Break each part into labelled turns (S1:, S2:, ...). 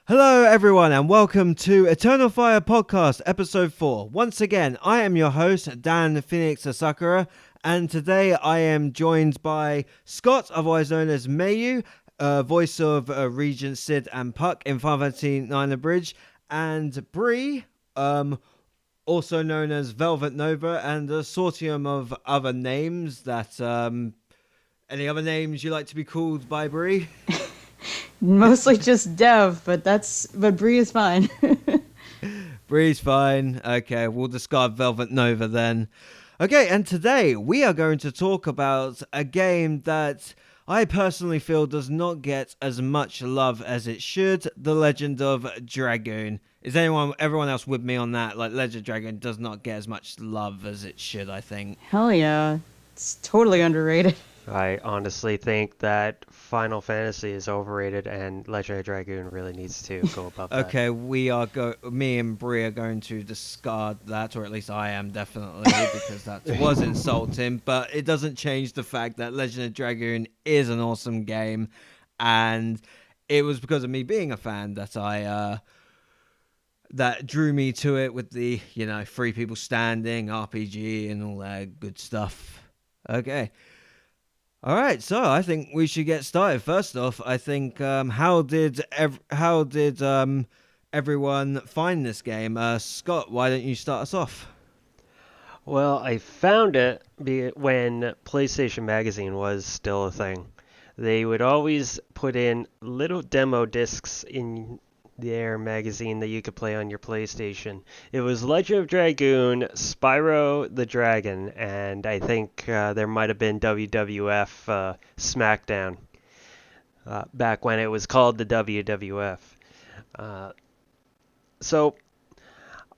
S1: Hello everyone and welcome to Eternal Fire Podcast episode 4. Once again, I am your host, Dan Phoenix Asakura, and today I am joined by Scott, otherwise known as Meiyu, voice of Regent Sid and Puck in Final Fantasy IX Abridged, and Bree, also known as VelvetNova, and a sortium of other names that, any other names you like to be called by Bree?
S2: Mostly just Dev, but Bree is fine.
S1: Bree's fine. Okay, we'll discard VelvetNova then. Okay, and today we are going to talk about a game that I personally feel does not get as much love as it should, The Legend of Dragoon. Is everyone else with me on that? Like, Legend of Dragoon does not get as much love as it should, I think.
S2: Hell yeah. It's totally underrated.
S3: I honestly think that Final Fantasy is overrated and Legend of Dragoon really needs to go above that.
S1: Okay, me and Bree are going to discard that, or at least I am definitely, because that was insulting, but it doesn't change the fact that Legend of Dragoon is an awesome game, and it was because of me being a fan that that drew me to it with the, three people standing, RPG, and all that good stuff. Okay. All right, so I think we should get started. First off, I think how did everyone find this game? Scott, why don't you start us off?
S3: Well, I found it when PlayStation Magazine was still a thing. They would always put in little demo discs in their magazine that you could play on your PlayStation. It was Legend of Dragoon, Spyro the Dragon, and I think there might have been WWF SmackDown back when it was called the WWF. So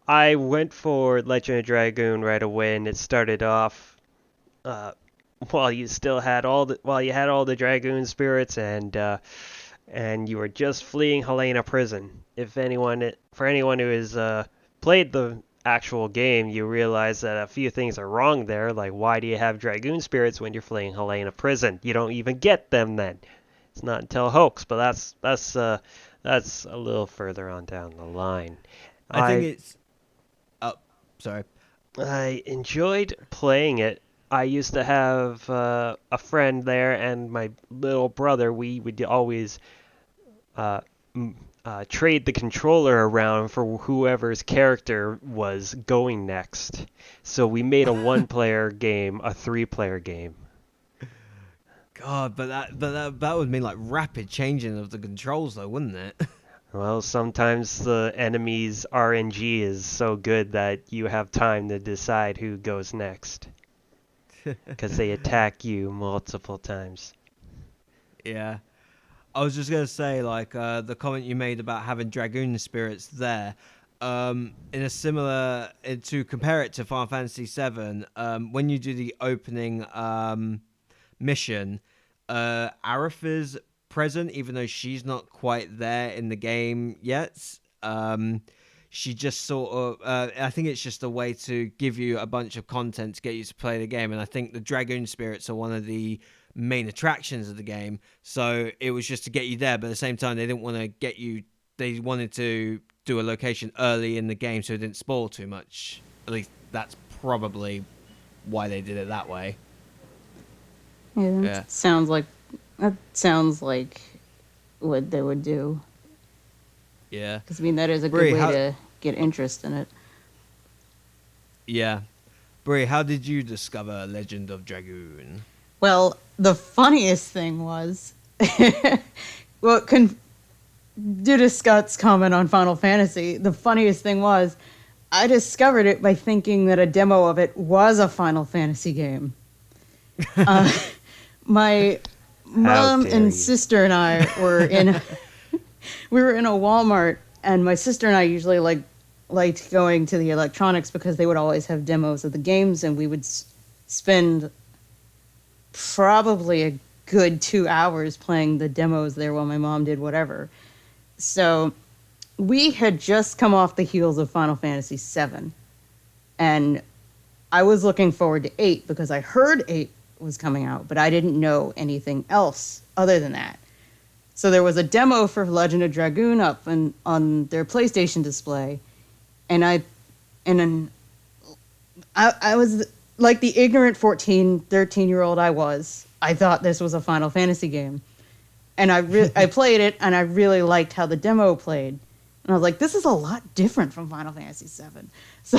S3: I went for Legend of Dragoon right away, and it started off while you had all the Dragoon spirits and you were just fleeing Helena prison. For anyone who has played the actual game, you realize that a few things are wrong there. Like, why do you have Dragoon spirits when you're fleeing Helena prison? You don't even get them then. It's not until Hoax, but that's a little further on down the line.
S1: I think it's. Oh, sorry.
S3: I enjoyed playing it. I used to have a friend there, and my little brother. We would always trade the controller around for whoever's character was going next. So we made a one-player game, a three-player game.
S1: God, but that would mean like rapid changing of the controls, though, wouldn't it?
S3: Well, sometimes the enemy's RNG is so good that you have time to decide who goes next. Because they attack you multiple times.
S1: Yeah. I was just going to say, like, the comment you made about having Dragoon spirits there, in a similar, to compare it to Final Fantasy VII, when you do the opening mission, Aerith is present, even though she's not quite there in the game yet. She just sort of, I think it's just a way to give you a bunch of content to get you to play the game. And I think the Dragoon spirits are one of the main attractions of the game. So it was just to get you there. But at the same time, they didn't want to get you, they wanted to do a location early in the game so it didn't spoil too much. At least that's probably why they did it that way.
S2: Yeah. Sounds like what they would do.
S1: Yeah.
S2: Because, that is a good way to get interest in it.
S1: Yeah. Bree, how did you discover Legend of Dragoon?
S2: Well, the funniest thing was... due to Scott's comment on Final Fantasy, the funniest thing was I discovered it by thinking that a demo of it was a Final Fantasy game. My mom and sister and I were in... We were in a Walmart, and my sister and I usually liked going to the electronics because they would always have demos of the games, and we would spend probably a good 2 hours playing the demos there while my mom did whatever. So we had just come off the heels of Final Fantasy VII, and I was looking forward to 8 because I heard 8 was coming out, but I didn't know anything else other than that. So there was a demo for Legend of Dragoon up on their PlayStation display, and then I was like the ignorant 14, 13-year-old I was. I thought this was a Final Fantasy game. And I played it, and I really liked how the demo played. And I was like, this is a lot different from Final Fantasy VII. So,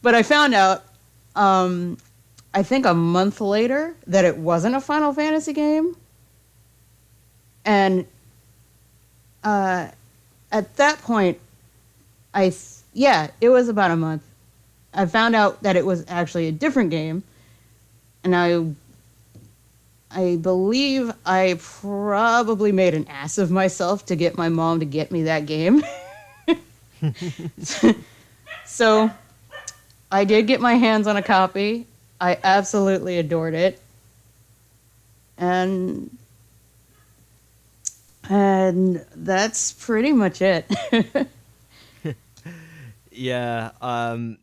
S2: but I found out, I think a month later, that it wasn't a Final Fantasy game. And at that point, it was about a month. I found out that it was actually a different game. And I believe I probably made an ass of myself to get my mom to get me that game. So I did get my hands on a copy. I absolutely adored it. And that's pretty much it.
S1: Yeah, I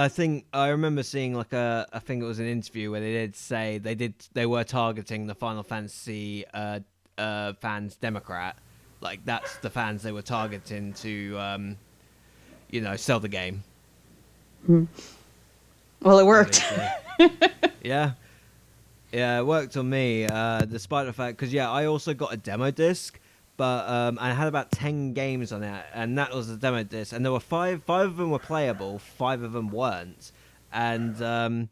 S1: think I remember seeing like I think it was an interview where they did say they were targeting the Final Fantasy fans Democrat, like that's the fans they were targeting to sell the game.
S2: Well, it worked.
S1: Yeah, it worked on me, despite the fact because I also got a demo disc. But I had about 10 games on it, and that was the demo disc. And there were five of them were playable, 5 of them weren't. And there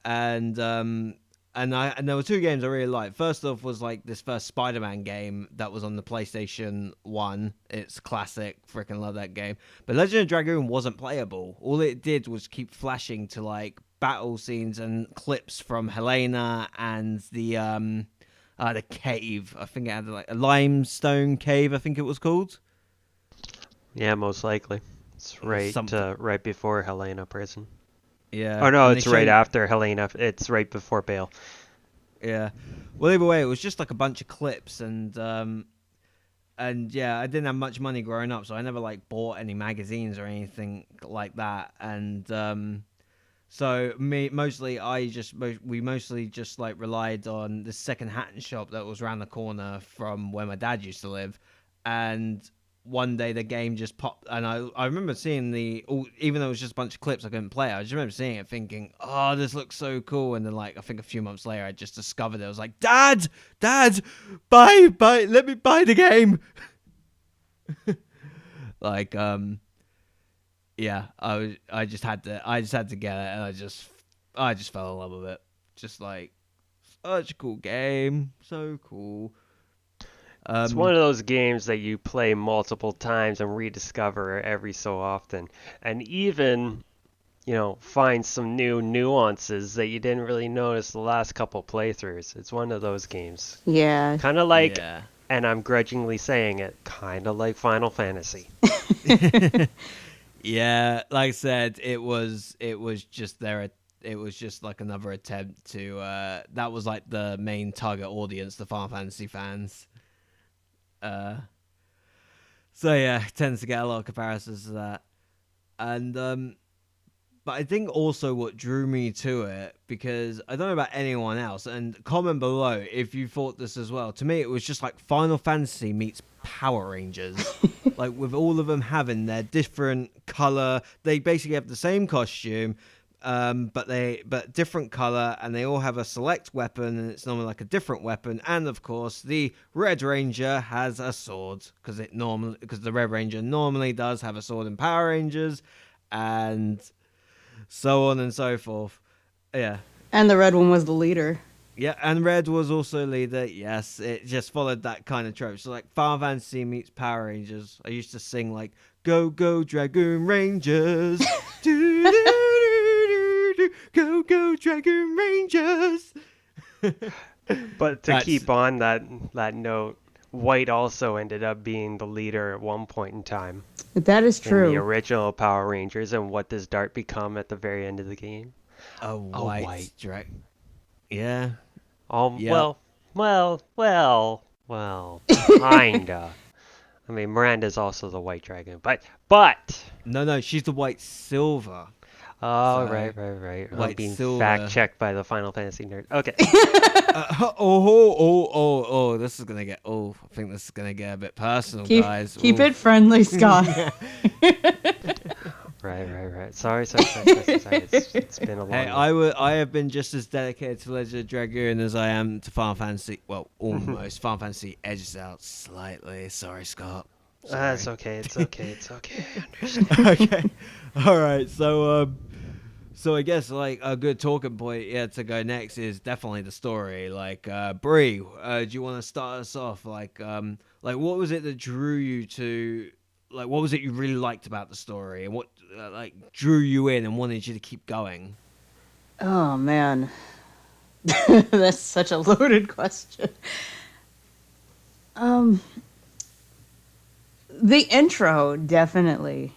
S1: were 2 games I really liked. First off was like this first Spider-Man game that was on the PlayStation 1. It's classic, freaking love that game. But Legend of Dragoon wasn't playable. All it did was keep flashing to like battle scenes and clips from Helena and the cave. I think it had like a limestone cave. I think it was called.
S3: Yeah, most likely. It's right before Helena prison.
S1: Yeah.
S3: Oh no, it's right after Helena. It's right before Bale.
S1: Yeah. Well, either way, it was just like a bunch of clips, and I didn't have much money growing up, so I never like bought any magazines or anything like that, and so we mostly just like relied on the second-hand shop that was around the corner from where my dad used to live, and one day the game just popped, and I remember seeing even though it was just a bunch of clips I couldn't play, I just remember seeing it thinking, oh, this looks so cool, and then like I think a few months later I just discovered it. I was like, Dad, buy, let me buy the game. Like yeah, I just had to get it, and I just fell in love with it. Just like such a cool game, so cool.
S3: It's one of those games that you play multiple times and rediscover every so often, and even find some new nuances that you didn't really notice the last couple playthroughs. It's one of those games.
S2: Yeah.
S3: Kind of like, and I'm grudgingly saying it, kind of like Final Fantasy.
S1: Yeah, like I said, it was just like another attempt to that was like the main target audience, the Final Fantasy fans. So yeah, tends to get a lot of comparisons to that. And but I think also what drew me to it, because I don't know about anyone else, and comment below if you thought this as well. To me, it was just like Final Fantasy meets Power Rangers. Like with all of them having their different color, they basically have the same costume, but different color, and they all have a select weapon, and it's normally like a different weapon. And of course, the Red Ranger has a sword because the Red Ranger normally does have a sword in Power Rangers, and so on and so forth. Yeah.
S2: And the red one was the leader.
S1: Yeah, and Red was also leader. Yes, it just followed that kind of trope. So like Final Fantasy meets Power Rangers. I used to sing like "Go Go Dragoon Rangers," do, do, do, do, Go Go Dragoon Rangers.
S3: But to keep on that note, White also ended up being the leader at one point in time.
S2: That is true.
S3: In the original Power Rangers, and what does Dart become at the very end of the game?
S1: A white dragon. Yeah.
S3: Well, kinda. I mean, Miranda's also the white dragon, but
S1: no, she's the white silver.
S3: Oh,
S1: So,
S3: right. I'm
S1: White
S3: being fact
S1: Silver.
S3: checked by the Final Fantasy nerd. Okay.
S1: This is gonna get. Oh, I think this is gonna get a bit personal,
S2: keep
S1: guys.
S2: keep
S1: Oof.
S2: it friendly, Scott.
S3: Right. Sorry. It's been a
S1: Hey,
S3: long one.
S1: I have been just as dedicated to Legend of Dragoon as I am to Final Fantasy. Well, almost. Final Fantasy edges out slightly. Sorry, Scott. Sorry.
S3: It's okay. I understand.
S1: Okay. All right. So I guess like a good talking point, to go next is definitely the story. Like, Bree, do you want to start us off? Like what was it that drew you to? Like, what was it you really liked about the story, and what like drew you in and wanted you to keep going?
S2: Oh man, that's such a loaded question. Um, the intro definitely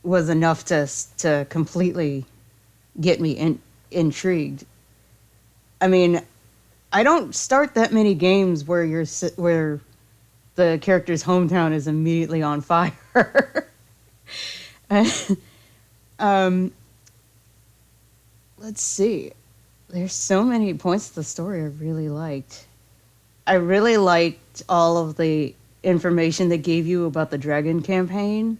S2: was enough to completely get me intrigued. I mean, I don't start that many games where where the character's hometown is immediately on fire. um, let's see. There's so many points to the story I really liked. I really liked all of the information they gave you about the Dragon campaign.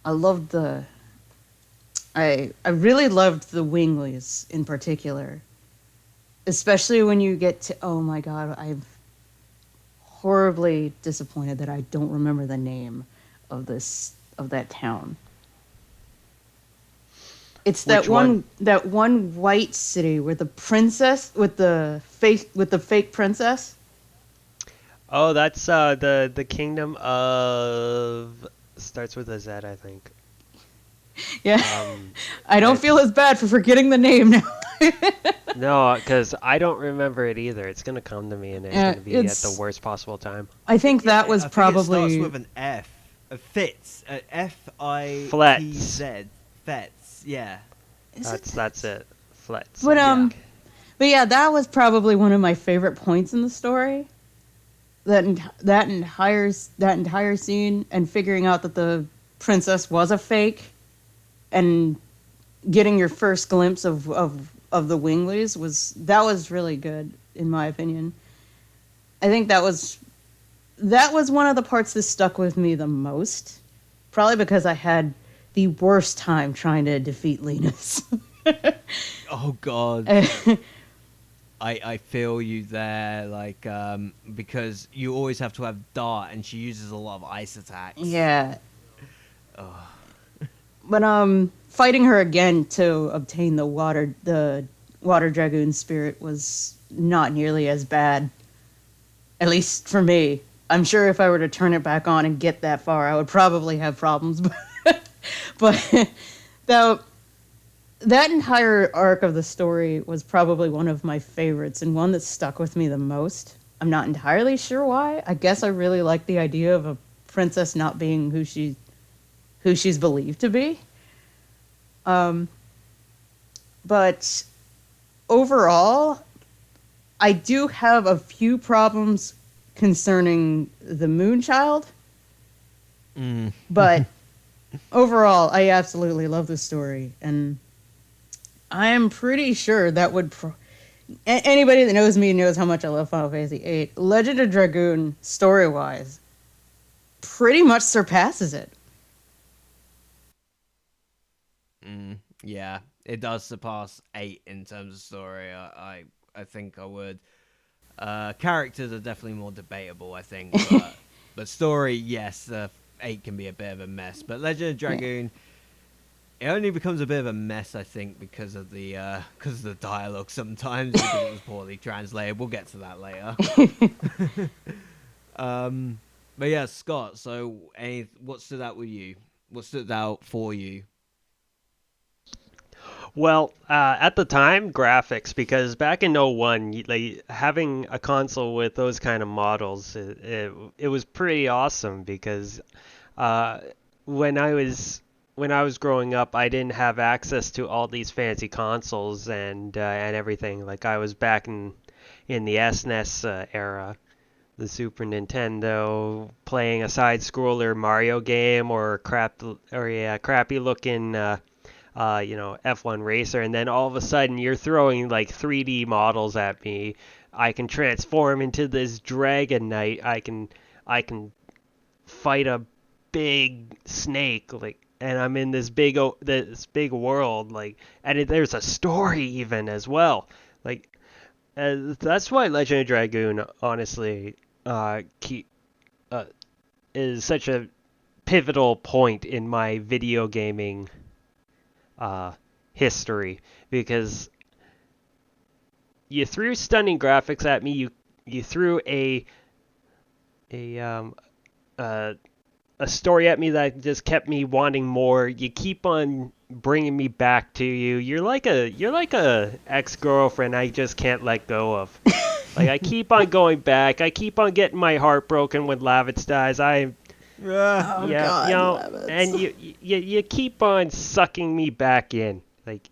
S2: I loved the. I really loved the Winglies in particular, especially when you get to. Oh my God, I'm horribly disappointed that I don't remember the name of that town. It's
S3: Which one?
S2: that one white city where the princess with the fake princess.
S3: Oh, that's the kingdom of starts with a Z, I think.
S2: Yeah,
S3: Um,
S2: I don't feel
S3: it's
S2: as bad for forgetting the name now.
S3: no, because I don't remember it either. It's gonna come to me and it's
S2: Yeah,
S3: gonna be at the
S2: it's.
S3: worst possible time.
S2: I think that was
S1: I think it starts
S2: probably.
S1: with an F. A Fitz.
S3: Flets.
S1: FITZ. Fetz. Yeah.
S2: Is it?
S3: That's it. Flets.
S2: But
S3: I think.
S2: but yeah, that was probably one of my favorite points in the story. That entire scene and figuring out that the princess was a fake, and getting your first glimpse of the Winglies was really good in my opinion. I think that was one of the parts that stuck with me the most, probably because I had the worst time trying to defeat Linus.
S1: Oh God. I feel you there, like, because you always have to have Dart, and she uses a lot of ice attacks.
S2: Yeah.
S1: Oh.
S2: But fighting her again to obtain the water dragoon spirit was not nearly as bad. At least for me. I'm sure if I were to turn it back on and get that far, I would probably have problems. But that entire arc of the story was probably one of my favorites and one that stuck with me the most. I'm not entirely sure why. I guess I really like the idea of a princess not being who she's believed to be. But overall, I do have a few problems concerning the Moonchild. But overall, I absolutely love the story, and I am pretty sure that would. Anybody that knows me knows how much I love Final Fantasy VIII. Legend of Dragoon, story-wise, pretty much surpasses it.
S1: Yeah, it does surpass 8 in terms of story. I think I would. Characters are definitely more debatable, I think, but story, yes, 8 can be a bit of a mess. But Legend of Dragoon, it only becomes a bit of a mess, I think, because of the dialogue sometimes, because it was poorly translated. We'll get to that later. But yeah, Scott. So, what stood out with you? What stood out for you?
S3: Well, at the time, graphics, because back in '01, like having a console with those kind of models, it was pretty awesome because when I was growing up, I didn't have access to all these fancy consoles and everything. Like I was back in the SNES era, the Super Nintendo, playing a side scroller Mario game or crappy looking F1 racer, and then all of a sudden you're throwing like 3D models at me. I can transform into this dragon knight. I can fight a big snake, like, and I'm in this big world, like, and there's a story even as well, like, that's why Legend of Dragoon, honestly, keep is such a pivotal point in my video gaming uh, history, because you threw stunning graphics at me. You threw a um, uh, a story at me that just kept me wanting more. You keep on bringing me back to you. You're like a ex-girlfriend I just can't let go of. Like, I keep on going back. I keep on getting my heart broken when Lavitz dies.
S2: Oh
S3: Yeah,
S2: God,
S3: and
S2: Levitz.
S3: you keep on sucking me back in. Like,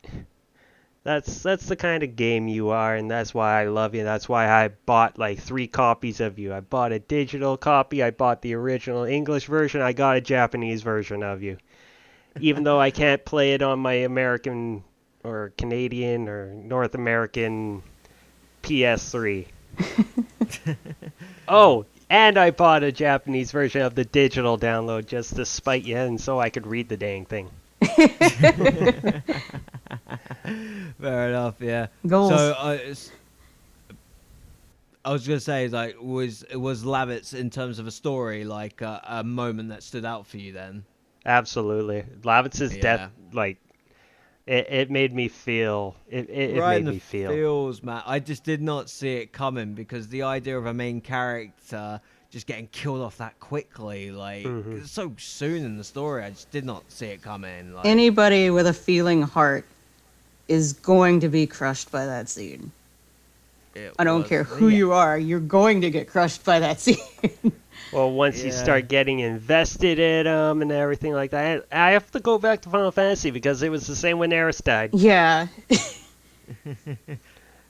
S3: that's the kind of game you are, and that's why I love you. That's why I bought like 3 copies of you. I bought a digital copy, I bought the original English version, I got a Japanese version of you. Even though I can't play it on my American or Canadian or North American PS3. Oh, and I bought a Japanese version of the digital download just to spite you, and so I could read the dang thing.
S1: Fair enough. Yeah.
S2: Goals.
S1: So I was gonna say, like, was Lavitz in terms of a story like a moment that stood out for you then?
S3: Absolutely. Lavitz's
S1: Yeah.
S3: death, like, it made me feel. It
S1: Right
S3: made
S1: in the
S3: me feel.
S1: feels, man. I just did not see it coming because the idea of a main character just getting killed off that quickly, like,
S3: Mhm.
S1: so soon in the story, I just did not see it coming. Like,
S2: Anybody with a feeling heart is going to be crushed by that scene.
S1: it
S2: I don't
S1: was,
S2: care who
S1: yeah.
S2: you are, you're going to get crushed by that scene.
S3: Well, once you
S1: Yeah.
S3: start getting invested in them and everything like that, I have to go back to Final Fantasy because it was the same when Eris died.
S2: Yeah.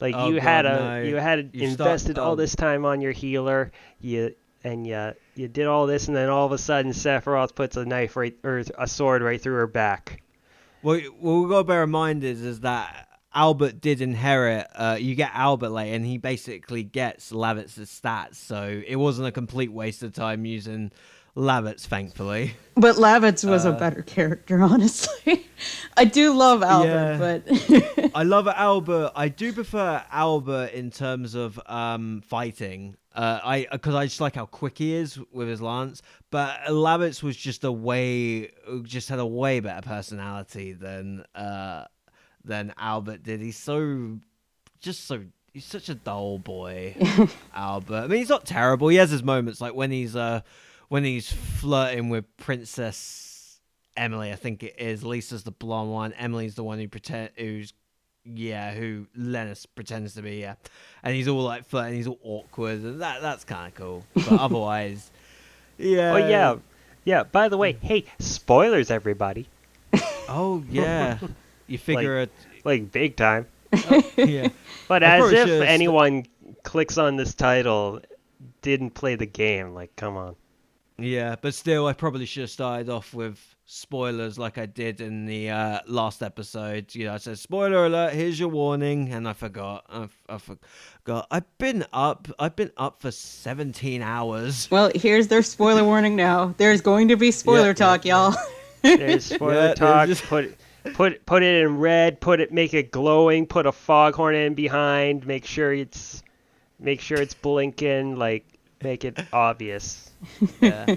S3: Like,
S1: Oh,
S3: you
S1: God,
S3: had
S1: no. You start-
S3: invested all this time on your healer. You did all this, and then all of a sudden Sephiroth puts a knife right, or a sword right through her back.
S1: What we got to bear in mind is that Albert did inherit. You get Albert late, and he basically gets Lavitz's stats, so it wasn't a complete waste of time using Lavitz, thankfully.
S2: But Lavitz was a better character, honestly. I do love Albert, but
S1: I love Albert. I do prefer Albert in terms of fighting. Because I just like how quick he is with his lance. But Lavitz was just just had a way better personality than Albert did. He's such a dull boy, Albert. I mean, he's not terrible. He has his moments, like when he's flirting with Princess Emily, I think it is. Lisa's the blonde one. Emily's the one who Lennis pretends to be, yeah. And he's all like flirting, he's all awkward, and that's kind of cool. But otherwise, yeah.
S3: Oh yeah, yeah. By the way, hey, spoilers, everybody.
S1: Oh yeah. You figure
S3: Like, big time.
S1: yeah.
S3: But
S1: I
S3: as
S1: probably
S3: if
S1: should've
S3: anyone clicks on this title didn't play the game. Like, come on.
S1: Yeah, but still, I probably should have started off with spoilers like I did in the last episode. You know, I said, spoiler alert, here's your warning, and I forgot. I forgot. I've been up for 17 hours.
S2: well, here's their spoiler warning now. There's going to be spoiler
S1: Yeah,
S2: talk, y'all.
S3: There's spoiler
S1: Yeah,
S3: talk.
S1: there's
S3: Put it in red. Make it glowing. Put a foghorn in behind. Make sure it's blinking. Like, make it obvious.
S1: Yeah.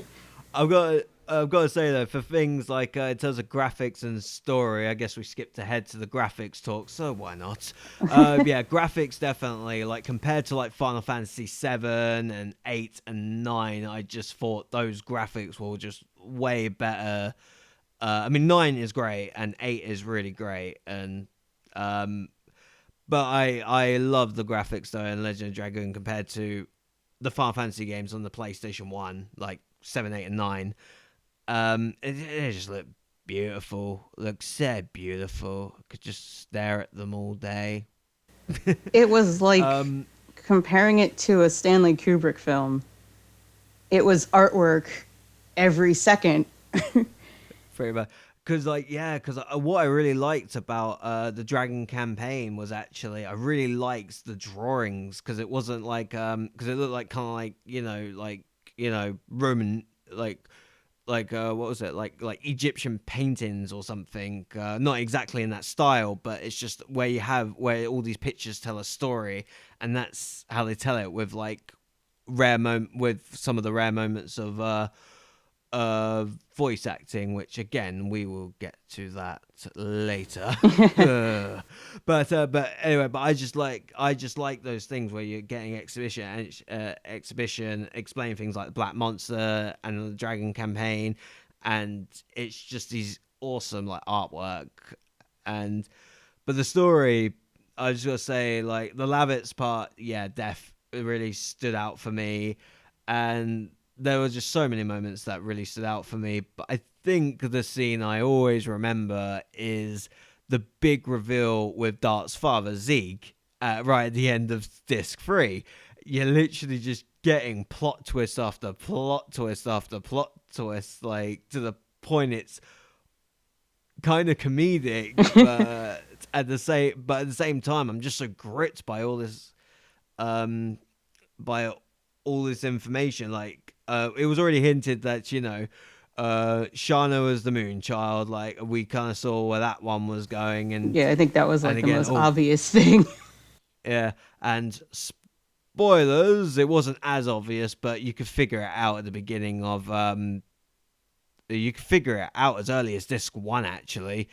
S1: I've got to say though, for things like in terms of graphics and story, I guess we skipped ahead to the graphics talk, so why not? Yeah, graphics definitely, like compared to like Final Fantasy 7 and 8 and 9, I just thought those graphics were just way better. I mean, 9 is great and 8 is really great, and but I love the graphics though in Legend of Dragoon compared to the Final Fantasy games on the PlayStation 1, like 7, 8, and 9. It just look beautiful. Look so beautiful. I could just stare at them all day.
S2: It was like comparing it to a Stanley Kubrick film. It was artwork every second.
S1: Pretty much. Because what I really liked about the Dragon campaign was actually I really liked the drawings, because it wasn't like because it looked like kind of like Roman, what was it, like Egyptian paintings or something, not exactly in that style, but it's just where all these pictures tell a story, and that's how they tell it, with like with some of the rare moments of voice acting, which again we will get to that later. But anyway, I just like those things where you're getting exhibition explaining things like the Black Monster and the Dragon campaign, and it's just these awesome like artwork. But the story, I was just gonna say, like the Lavitz part, yeah, it really stood out for me, and there were just so many moments that really stood out for me. But I think the scene I always remember is the big reveal with Dart's father, Zeke, right at the end of Disc 3. You're literally just getting plot twist after plot twist after plot twist, like to the point it's kind of comedic, but at the same time, I'm just so gripped by all this, information. Like, it was already hinted that, Shana was the moon child. Like, we kind of saw where that one was going. And
S2: Yeah, I think that was like the
S1: again,
S2: most obvious thing.
S1: Yeah, and spoilers, it wasn't as obvious, but you could figure it out at the beginning of, you could figure it out as early as Disc 1, actually,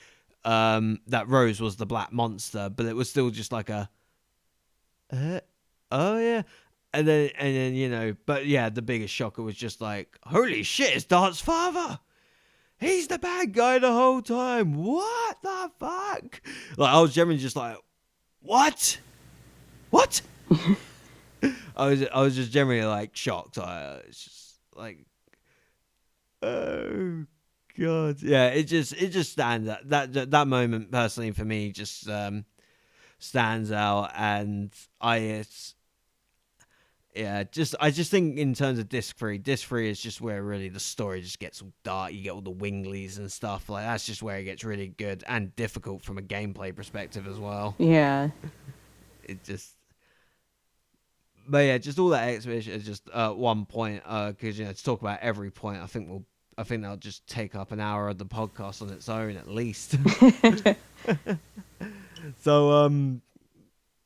S1: that Rose was the Black Monster, but it was still just like a, oh yeah. And then, but yeah, the biggest shocker was just like, holy shit, it's Dart's father. He's the bad guy the whole time. What the fuck? Like, I was generally just like, what? I was just generally like shocked. It's just like, oh god, yeah. It just stands out. That moment personally for me just stands out, and I just think in terms of Disc 3 is just where really the story just gets all dark. You get all the winglies and stuff. Like, that's just where it gets really good and difficult from a gameplay perspective as well.
S2: Yeah.
S1: But yeah, just all that exhibition is just one point, because to talk about every point, I think that'll just take up an hour of the podcast on its own at least. So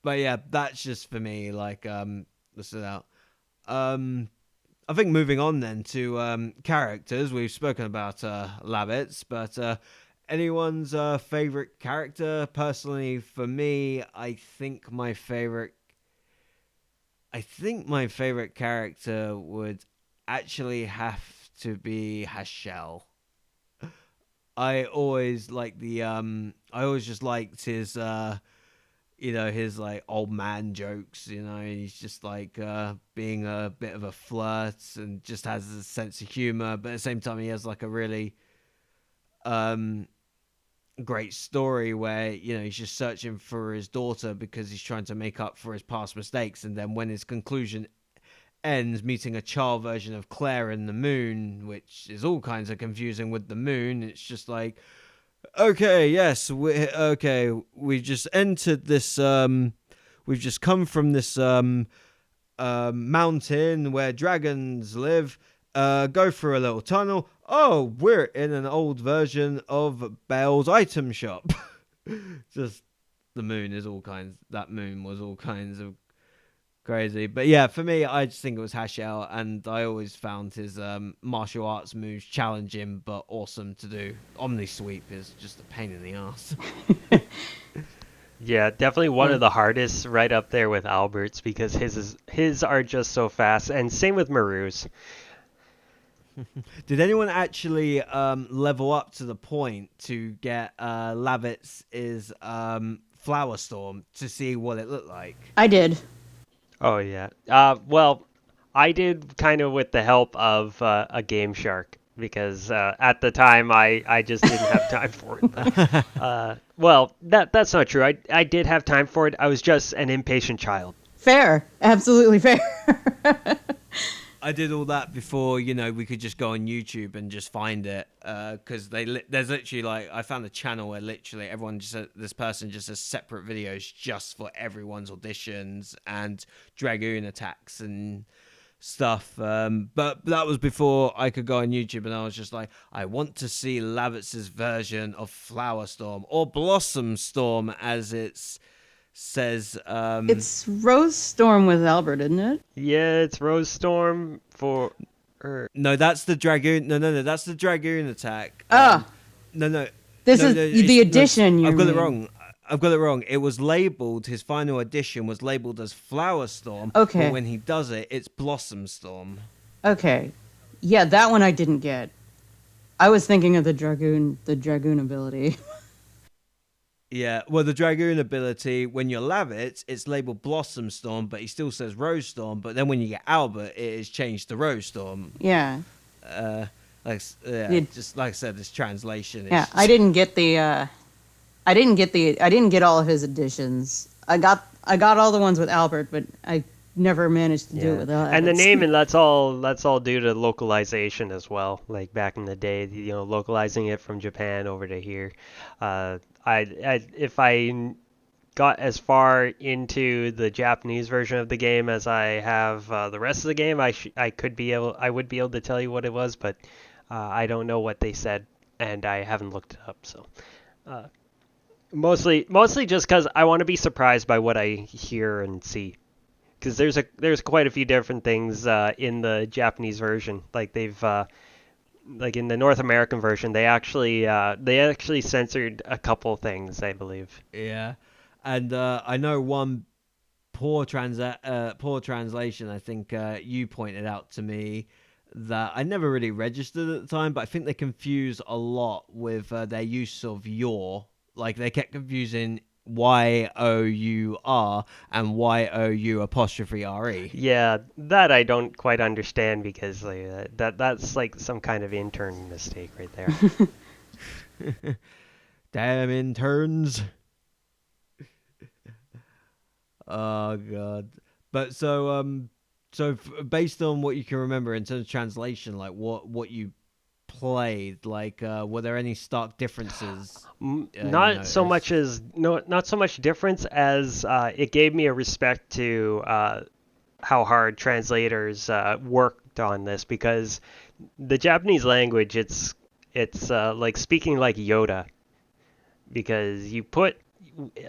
S1: but yeah, that's just for me, like this is out. I think moving on then to characters. We've spoken about Lavitz, but anyone's favorite character? Personally, for me, I think my favorite character would actually have to be Hashel. I always just liked his his like old man jokes, he's just like being a bit of a flirt and just has a sense of humor, but at the same time he has like a really great story where he's just searching for his daughter because he's trying to make up for his past mistakes, and then when his conclusion ends meeting a child version of Claire in the moon, which is all kinds of confusing with the moon. It's just like, okay, yes, we just entered this we've just come from this mountain where dragons live, go through a little tunnel. Oh, we're in an old version of Belle's item shop. Just the moon is all kinds. That moon was all kinds of crazy. But yeah, for me, I just think it was Hashel, and I always found his martial arts moves challenging but awesome to do. Omni Sweep is just a pain in the ass.
S3: Yeah, definitely one of the hardest, right up there with Albert's, because his are just so fast, and same with Maru's.
S1: Did anyone actually level up to the point to get Lavitz's Flower Storm to see what it looked like?
S2: I did.
S3: Oh, yeah. Well, I did kind of with the help of a Game Shark, because at the time I just didn't have time for it. Well, that's not true. I did have time for it. I was just an impatient child.
S2: Fair. Absolutely fair.
S1: I did all that before, we could just go on YouTube and just find it. Because there's literally, like, I found a channel where literally everyone this person just has separate videos just for everyone's auditions and Dragoon attacks and stuff. But that was before I could go on YouTube, and I was just like, I want to see Lavitz's version of Flower Storm or Blossom Storm, as it says.
S2: It's Rose Storm with Albert, isn't it?
S3: Yeah, it's Rose Storm for.
S1: No, that's the Dragoon. No, that's the Dragoon attack.
S2: Ah,
S1: No.
S2: this
S1: no,
S2: is
S1: no,
S2: the edition.
S1: I've got it wrong. I've got it wrong. It was labeled, his final edition was labeled as Flower Storm.
S2: Okay.
S1: But when he does it, it's Blossom Storm.
S2: Okay. Yeah, that one I didn't get. I was thinking of the Dragoon ability.
S1: Yeah, well, the Dragoon ability, when you're Lavitz, it's labeled Blossom Storm, but he still says Rose Storm. But then when you get Albert, it is changed to Rose Storm.
S2: Yeah.
S1: Just like I said, this translation is...
S2: Yeah, I didn't get all of his editions. I got all the ones with Albert, but I never managed to do it without.
S3: And the naming, that's all due to localization as well. Like back in the day, localizing it from Japan over to here. If I got as far into the Japanese version of the game as I have the rest of the game, I would be able to tell you what it was, but I don't know what they said, and I haven't looked it up. So mostly just because I want to be surprised by what I hear and see, because there's quite a few different things in the Japanese version. Like they've like in the North American version, they actually censored a couple things, I believe.
S1: Yeah, and I know one poor translation. I think you pointed out to me that I never really registered at the time, but I think they confuse a lot with their use of your. Like they kept confusing YOUR and YOU''RE.
S3: Yeah, that I don't quite understand, because that's like some kind of intern mistake right there.
S1: Damn interns. Oh god. But so based on what you can remember in terms of translation, like what you played, like were there any stark differences?
S3: Not so much difference as it gave me a respect to how hard translators worked on this, because the Japanese language, it's like speaking like Yoda, because you put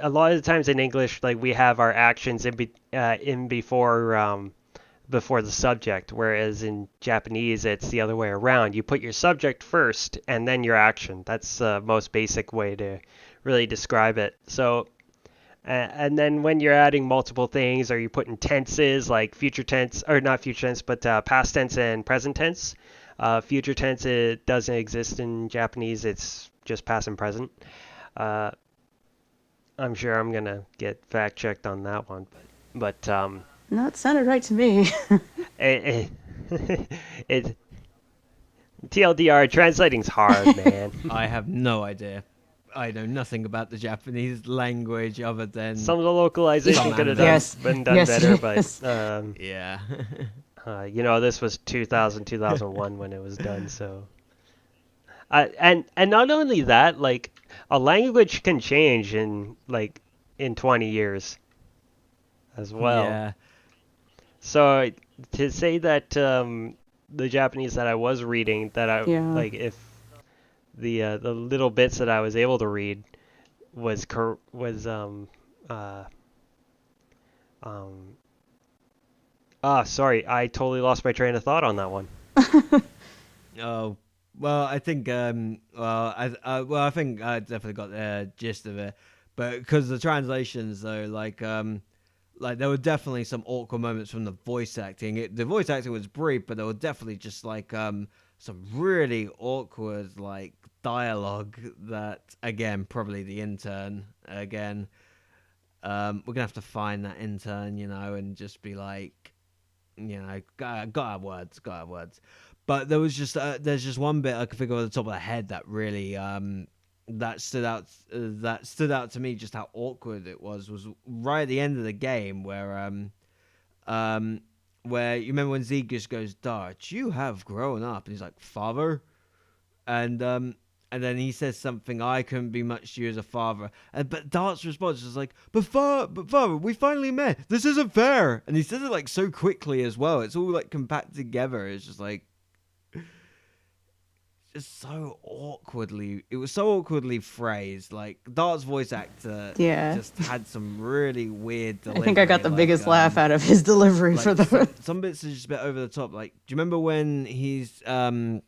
S3: a lot of the times in English, like we have our actions in before the subject, whereas in Japanese it's the other way around. You put your subject first and then your action. That's the most basic way to really describe it. So and then when you're adding multiple things, or you put in tenses like future tense, or not future tense, but past tense and present tense. Future tense, it doesn't exist in Japanese. It's just past and present. I'm sure I'm gonna get fact checked on that one, but
S2: No, it sounded right to me.
S3: it TLDR, translating's hard, man.
S1: I have no idea. I know nothing about the Japanese language other than
S3: Some of the localization could have been done better, but
S1: yeah.
S3: This was 2001 when it was done, so. And not only that, like a language can change in 20 years as well.
S1: Yeah.
S3: So to say that the Japanese that I was reading, that if the little bits that I was able to read was sorry, I totally lost my train of thought on that one.
S1: Oh, well, I think I think I definitely got the gist of it, but because the translations though, like there were definitely some awkward moments from the voice acting. The voice acting was brief, but there were definitely just some really awkward dialogue that, again, probably the intern again. We're gonna have to find that intern, and just be gotta have words. But there was there's just one bit I could think of at the top of the head that really that stood out to me, just how awkward it was right at the end of the game, where where you remember when Zeke just goes, "Dart, you have grown up," and he's like, "Father," and then he says something, "I couldn't be much to you as a father," but Dart's response is like, but father, we finally met. This isn't fair," and he says it like so quickly as well. It's all like compact together. It's just like. Just so awkwardly, it was so awkwardly phrased. Like Dart's voice actor,
S2: Yeah.
S1: just had some really weird delivery.
S2: I think I got the biggest laugh out of his delivery for the.
S1: Some bits are just a bit over the top. Like, do you remember when he's when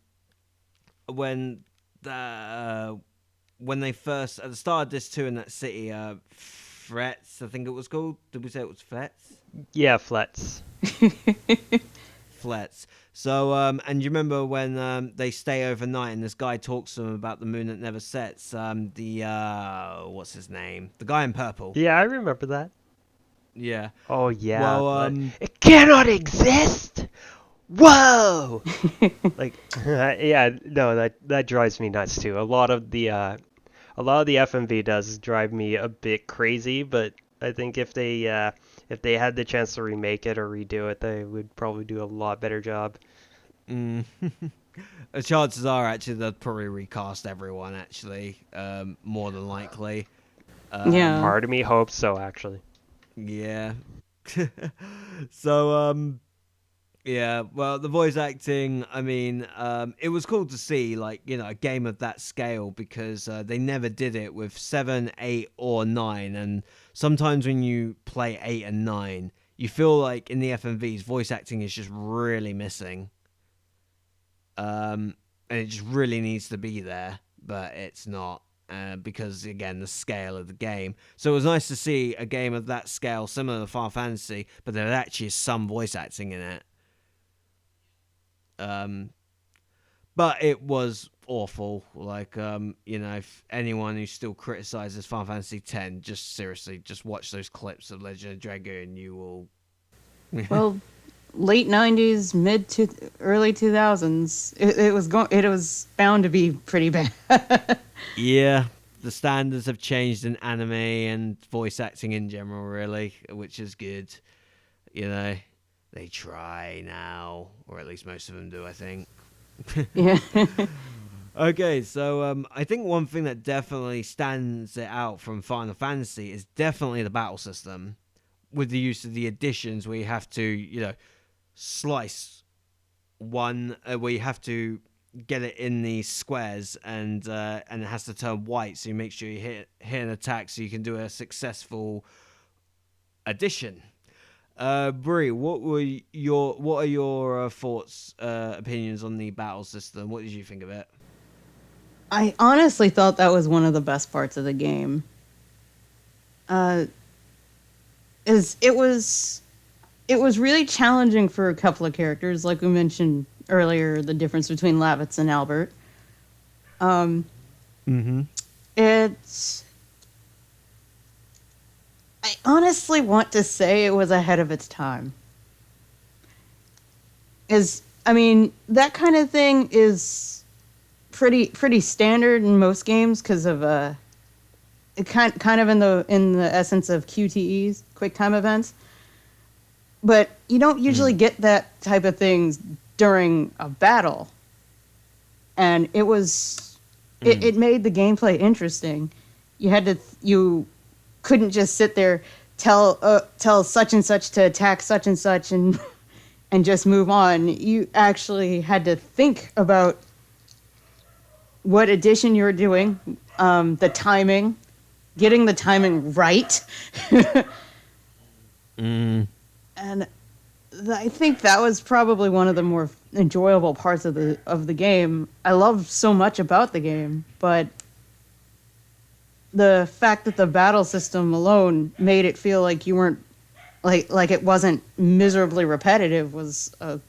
S1: they first at the start of this 2 in that city, Frets, I think it was called. Did we say it was Frets?
S3: Yeah, Flets.
S1: Flets. So, and you remember when they stay overnight and this guy talks to them about the moon that never sets? What's his name? The guy in purple.
S3: Yeah, I remember that.
S1: Yeah.
S3: Oh yeah.
S1: Well,
S3: it cannot exist. Whoa. Like, yeah, no, that drives me nuts too. A lot of the FMV does drive me a bit crazy, but I think if they had the chance to remake it or redo it, they would probably do a lot better job.
S1: Chances are, actually, they'd probably recast everyone, actually, more than likely.
S2: Yeah.
S3: Part of me hopes so, actually.
S1: Yeah. So, yeah, well, the voice acting, I mean, it was cool to see, like, you know, a game of that scale because they never did it with 7, 8, or 9. And sometimes when you play 8 and 9, you feel like in the FMVs, voice acting is just really missing. And it just really needs to be there, but it's not. Because, again, the scale of the game. So it was nice to see a game of that scale, similar to Final Fantasy, but there actually is some voice acting in it. But it was awful. Like, you know, if anyone who still criticizes Final Fantasy X, just seriously, just watch those clips of Legend of Dragoon. You will.
S2: Well, late 90s, early 2000s, it was bound to be pretty bad.
S1: Yeah, the standards have changed in anime and voice acting in general, really, which is good. You know, they try now, or at least most of them do, I think.
S2: Yeah.
S1: Okay, so I think one thing that definitely stands it out from Final Fantasy is definitely the battle system, with the use of the additions where you have to, you know, slice one, where you have to get it in the squares and it has to turn white, so you make sure you hit an attack so you can do a successful addition. Brie, what are your thoughts, opinions on the battle system? What did you think of it?
S2: I honestly thought that was one of the best parts of the game. It was really challenging for a couple of characters, like we mentioned earlier, the difference between Lavitz and Albert. I honestly want to say it was ahead of its time. I mean, that kind of thing is pretty standard in most games because of it kind of in the essence of QTEs, quick time events. But you don't usually get that type of things during a battle. And it was it made the gameplay interesting. You couldn't just sit there tell such and such to attack such and such and just move on. You actually had to think about what addition you were doing, the timing, getting the timing right. And I think that was probably one of the more enjoyable parts of the game. I love so much about the game, but the fact that the battle system alone made it feel like you weren't like it wasn't miserably repetitive was a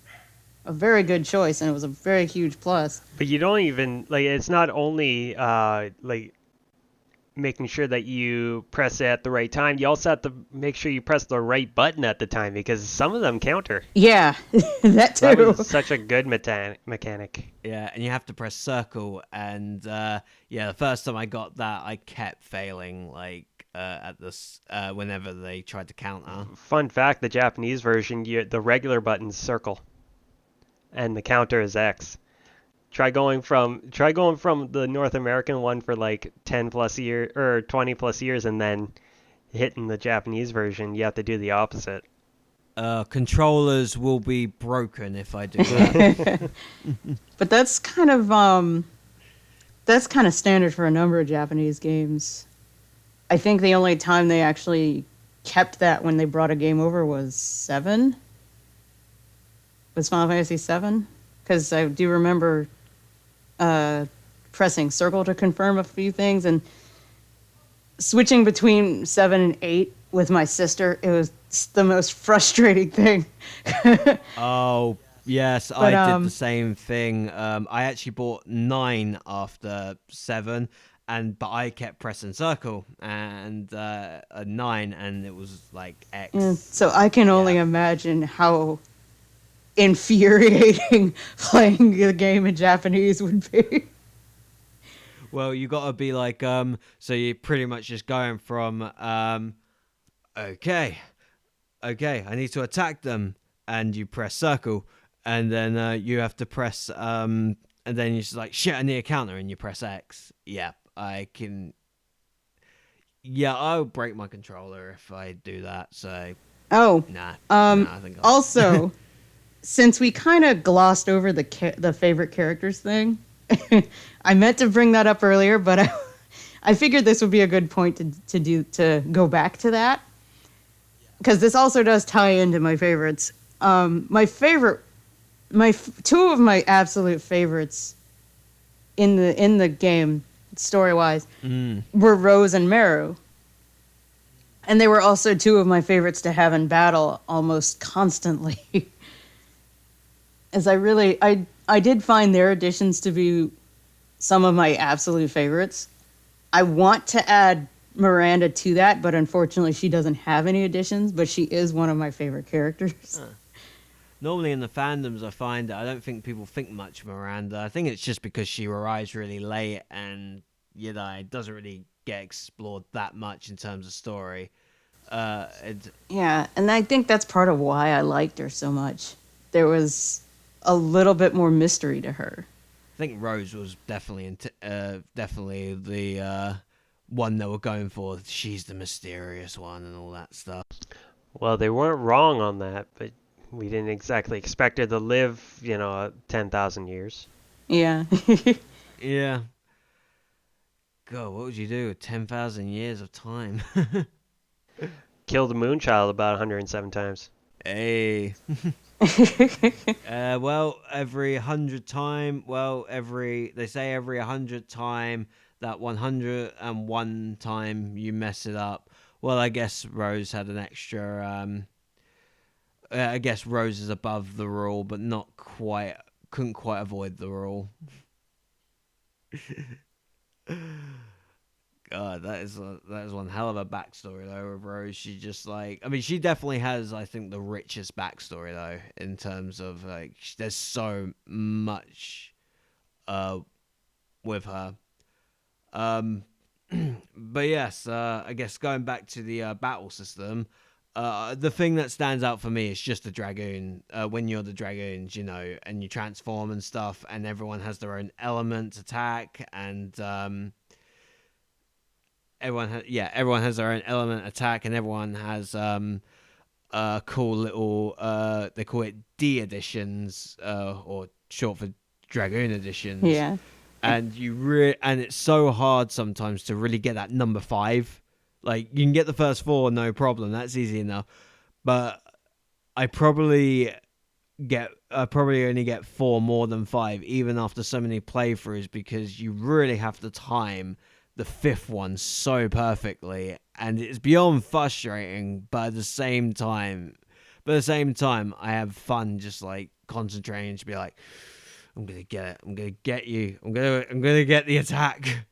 S2: very good choice, and it was a very huge plus.
S3: But you don't even it's not only making sure that you press it at the right time. You also have to make sure you press the right button at the time because some of them counter.
S2: Yeah, that too.
S3: That was such a good mechanic.
S1: Yeah, and you have to press circle, and the first time I got that, I kept failing. Like, at this whenever they tried to counter.
S3: Fun fact: the Japanese version, the regular button's circle, and the counter is X. Try going from the North American one for like 10 plus year or 20 plus years, and then hitting the Japanese version. You have to do the opposite.
S1: Controllers will be broken if I do that.
S2: But that's kind of standard for a number of Japanese games. I think the only time they actually kept that when they brought a game over was 7. Was Final Fantasy 7? Because I do remember pressing circle to confirm a few things, and switching between 7 and 8 with my sister, it was the most frustrating thing.
S1: Oh, yes,
S2: But,
S1: I did the same thing. I actually bought 9 after 7, but I kept pressing circle and a 9, and it was like X.
S2: So I can only imagine how infuriating playing the game in Japanese would be.
S1: Well, you gotta be like, so you're pretty much just going from, okay, I need to attack them, and you press circle, and then you have to press, and then you're just like, shit, I need a counter, and you press X. Yeah, I can. Yeah, I'll break my controller if I do that. So.
S2: Oh.
S1: Nah. I think
S2: also, since we kind of glossed over the favorite characters thing, I meant to bring that up earlier, but I figured this would be a good point to go back to that, because this also does tie into my favorites. Two of my absolute favorites in the game, story wise, were Rose and Meru, and they were also two of my favorites to have in battle almost constantly. As I did find their additions to be some of my absolute favorites. I want to add Miranda to that, but unfortunately she doesn't have any additions, but she is one of my favorite characters.
S1: Normally in the fandoms, I find that I don't think people think much of Miranda. I think it's just because she arrives really late and, it doesn't really get explored that much in terms of story.
S2: Yeah, and I think that's part of why I liked her so much. There was a little bit more mystery to her.
S1: I think Rose was definitely the one they were going for. She's the mysterious one and all that stuff.
S3: Well, they weren't wrong on that, but we didn't exactly expect her to live, 10,000 years.
S2: Yeah.
S1: Yeah. God, what would you do with 10,000 years of time?
S3: Killed the Moonchild about 107 times.
S1: Hey. Well, every 100 time. They say every 100 time that 101 time you mess it up. Well, I guess Rose had an extra. I guess Rose is above the rule, but not quite. Couldn't quite avoid the rule. God, that is one hell of a backstory though with Rose. She just she definitely has, I think, the richest backstory though in terms of there's so much with her. But yes, I guess going back to the battle system, the thing that stands out for me is just the Dragoon. When you're the Dragoons, and you transform and stuff, and everyone has their own element attack, and everyone has their own element attack, and everyone has cool little they call it D editions, or short for Dragoon editions.
S2: Yeah.
S1: And and it's so hard sometimes to really get that number 5. Like, you can get the first 4, no problem. That's easy enough. But I probably only get 4 more than 5, even after so many playthroughs, because you really have to time the 5th one so perfectly, and it's beyond frustrating. But at the same time, I have fun just concentrating to be like, I'm gonna get it. I'm gonna get you. I'm gonna get the attack.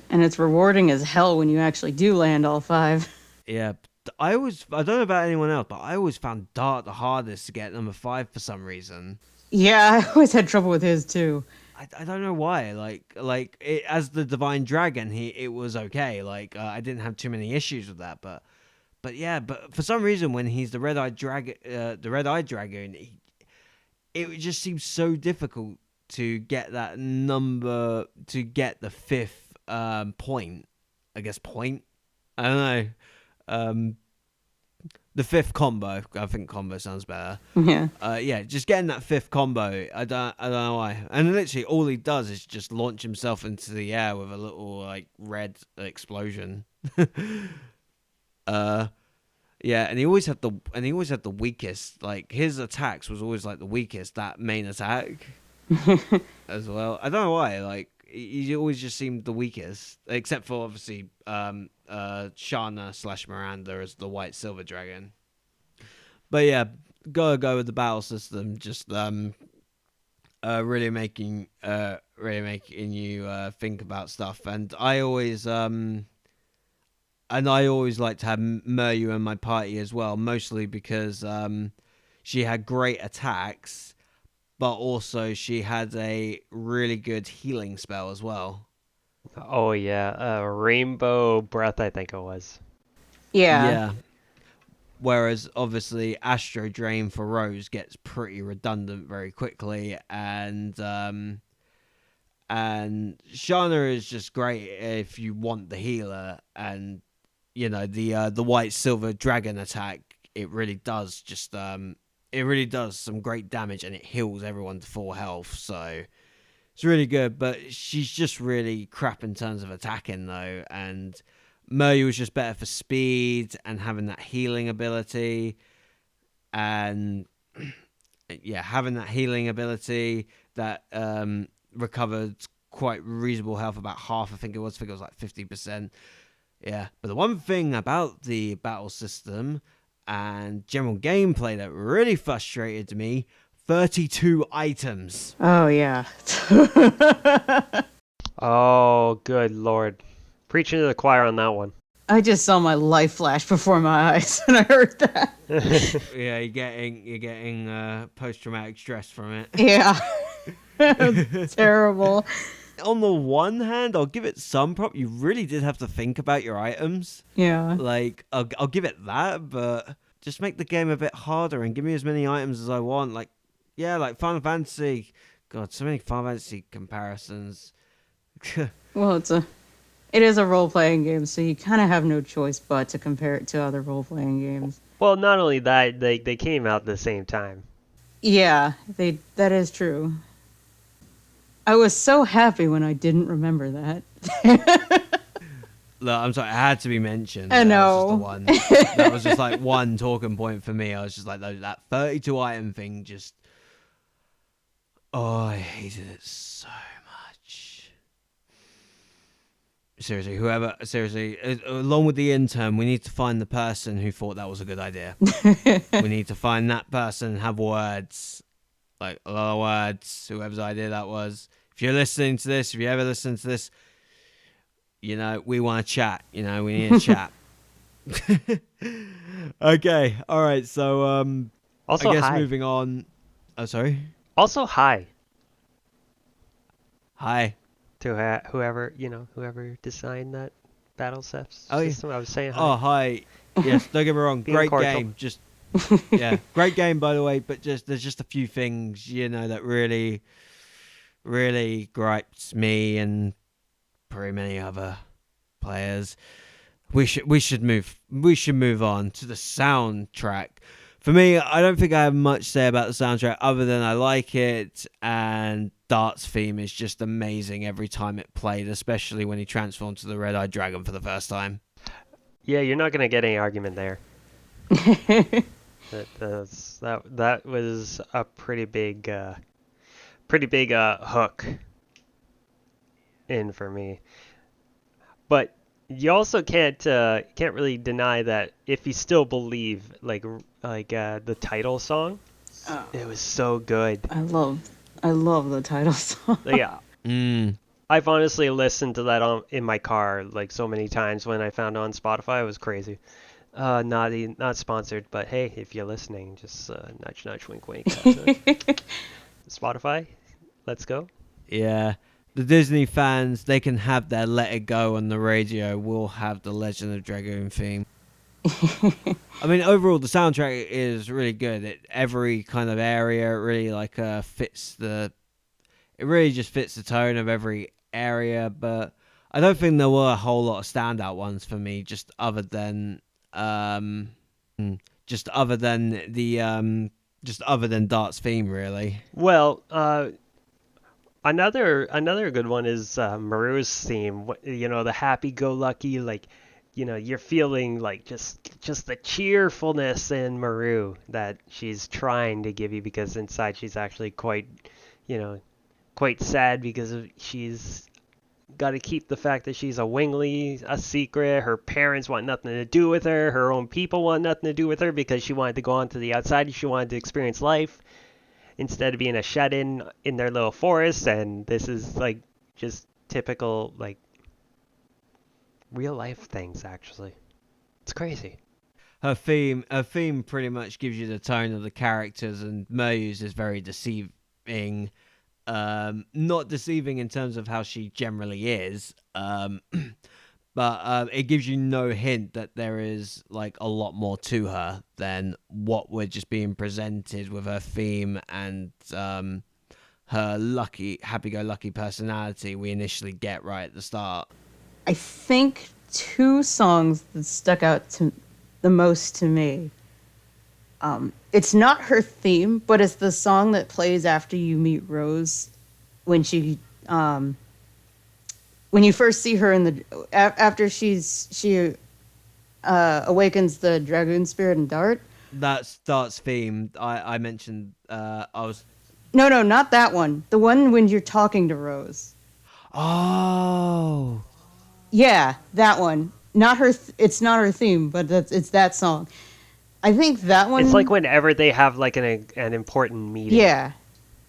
S2: And it's rewarding as hell when you actually do land all 5.
S1: Yeah, I don't know about anyone else, but I always found Dart the hardest to get number 5 for some reason.
S2: Yeah, I always had trouble with his too.
S1: I don't know why. Like it, as the Divine Dragon, it was okay. Like I didn't have too many issues with that, but yeah, but for some reason when he's the Red-Eyed Dragoon, it just seems so difficult to get that number, to get the fifth point. I guess point. I don't know. The fifth combo. I think combo sounds better.
S2: Yeah.
S1: Yeah, just getting that fifth combo. I don't know why. And literally, all he does is just launch himself into the air with a little like red explosion. Yeah, and he always had the weakest. Like his attacks was always like the weakest. That main attack as well. I don't know why. Like he always just seemed the weakest, except for obviously Shana / Miranda as the White Silver Dragon. But yeah, gotta go with the battle system. Just really making you think about stuff. And I always like to have Meiyu in my party as well, mostly because she had great attacks, but also she had a really good healing spell as well.
S3: Oh yeah, Rainbow Breath, I think it was.
S2: Yeah.
S1: Whereas obviously Astro Drain for Rose gets pretty redundant very quickly, and Shana is just great if you want the healer, and you know the White Silver Dragon attack. It really does some great damage, and it heals everyone to full health. So it's really good, but she's just really crap in terms of attacking though, and Meiyu was just better for speed and having that healing ability, and yeah, having that healing ability that recovered quite reasonable health, about half. I think it was like 50%. Yeah, but the one thing about the battle system and general gameplay that really frustrated me: 32 items.
S2: Oh yeah.
S3: Oh, good lord. Preaching to the choir on that one.
S2: I just saw my life flash before my eyes when I heard that.
S1: Yeah, you're getting post-traumatic stress from it.
S2: Yeah. Terrible.
S1: On the one hand, I'll give it some prop. You really did have to think about your items.
S2: Yeah.
S1: Like, I'll give it that, but just make the game a bit harder and give me as many items as I want. Like, yeah, like Final Fantasy. God, so many Final Fantasy comparisons.
S2: Well, it is a role-playing game, so you kind of have no choice but to compare it to other role-playing games.
S3: Well, not only that, they came out at the same time.
S2: Yeah, that is true. I was so happy when I didn't remember that.
S1: Look, I'm sorry, it had to be mentioned.
S2: I know.
S1: That was just like one talking point for me. I was just like, that 32 item thing just... Oh, I hated it so much. Seriously, along with the intern, we need to find the person who thought that was a good idea. We need to find that person and have words. Like, a lot of words, whoever's idea that was. If you're listening to this, if you ever listen to this, you know, we want to chat. You know, we need to chat. Okay, all right, so,
S3: Also,
S1: I guess
S3: hi.
S1: moving on. Oh, sorry?
S3: Also, hi
S1: Hi.
S3: to whoever designed that battle system.
S1: Oh, yeah.
S3: I was saying hi.
S1: Oh, hi. Yes, don't get me wrong.
S3: Being
S1: Great
S3: cordial.
S1: game. Just, yeah, great game, by the way, but there's just a few things, you know, that really, really gripes me and pretty many other players. We should move on to the soundtrack. For me, I don't think I have much to say about the soundtrack other than I like it, and Dart's theme is just amazing every time it played, especially when he transformed to the Red-Eyed Dragon for the first time.
S3: Yeah, you're not gonna get any argument there. That was a pretty big hook in for me. But you also can't really deny that if you still believe like the title song, it was so good.
S2: I love the title song.
S3: Yeah,
S1: Mm.
S3: I've honestly listened to that in my car like so many times when I found it on Spotify. It was crazy. Not sponsored, but hey, if you're listening, just nudge, nudge, wink, wink. Spotify, let's go.
S1: Yeah. The Disney fans, they can have their Let It Go on the radio. We'll have the Legend of Dragoon theme. I mean, overall, the soundtrack is really good. Every kind of area really fits the. It really just fits the tone of every area, but I don't think there were a whole lot of standout ones for me. Um, just other than just other than Dart's theme, really.
S3: Well, another good one is Maru's theme. You know, the happy-go-lucky, like, you know, you're feeling like just the cheerfulness in Maru that she's trying to give you, because inside she's actually quite, you know, quite sad because she's got to keep the fact that she's a wingly a secret. Her parents want nothing to do with her. Her own people want nothing to do with her because she wanted to go on to the outside. She wanted to experience life instead of being a shut in their little forest. And this is like just typical like real life things. Actually, it's crazy.
S1: Her theme pretty much gives you the tone of the characters, and Meiyu's is very deceiving. Not deceiving in terms of how she generally is, but it gives you no hint that there is like a lot more to her than what we're just being presented with her theme and her happy-go-lucky personality we initially get right at the start.
S2: I think two songs that stuck out to the most to me. It's not her theme, but it's the song that plays after you meet Rose when when you first see her in after she awakens the dragoon spirit in Dart.
S1: That Dart's theme I mentioned. I was.
S2: No, not that one. The one when you're talking to Rose.
S1: Oh.
S2: Yeah, that one. Not her. It's not her theme, but it's that song. I think that one.
S3: It's like whenever they have like an important meeting.
S2: Yeah,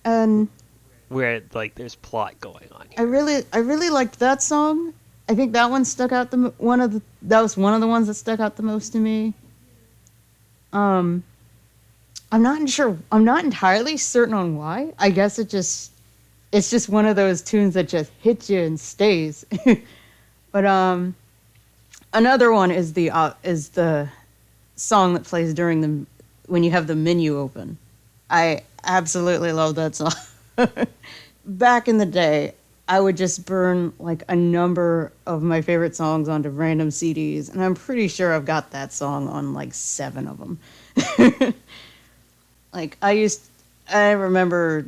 S2: and
S3: where like there's plot going on here.
S2: I really liked that song. I think that one stuck out that was one of the ones that stuck out the most to me. I'm not sure. I'm not entirely certain on why. I guess it's just one of those tunes that just hits you and stays. But another one is the song that plays when you have the menu open. I absolutely love that song. Back in the day, I would just burn like a number of my favorite songs onto random CDs, and I'm pretty sure I've got that song on like 7 of them. Like I remember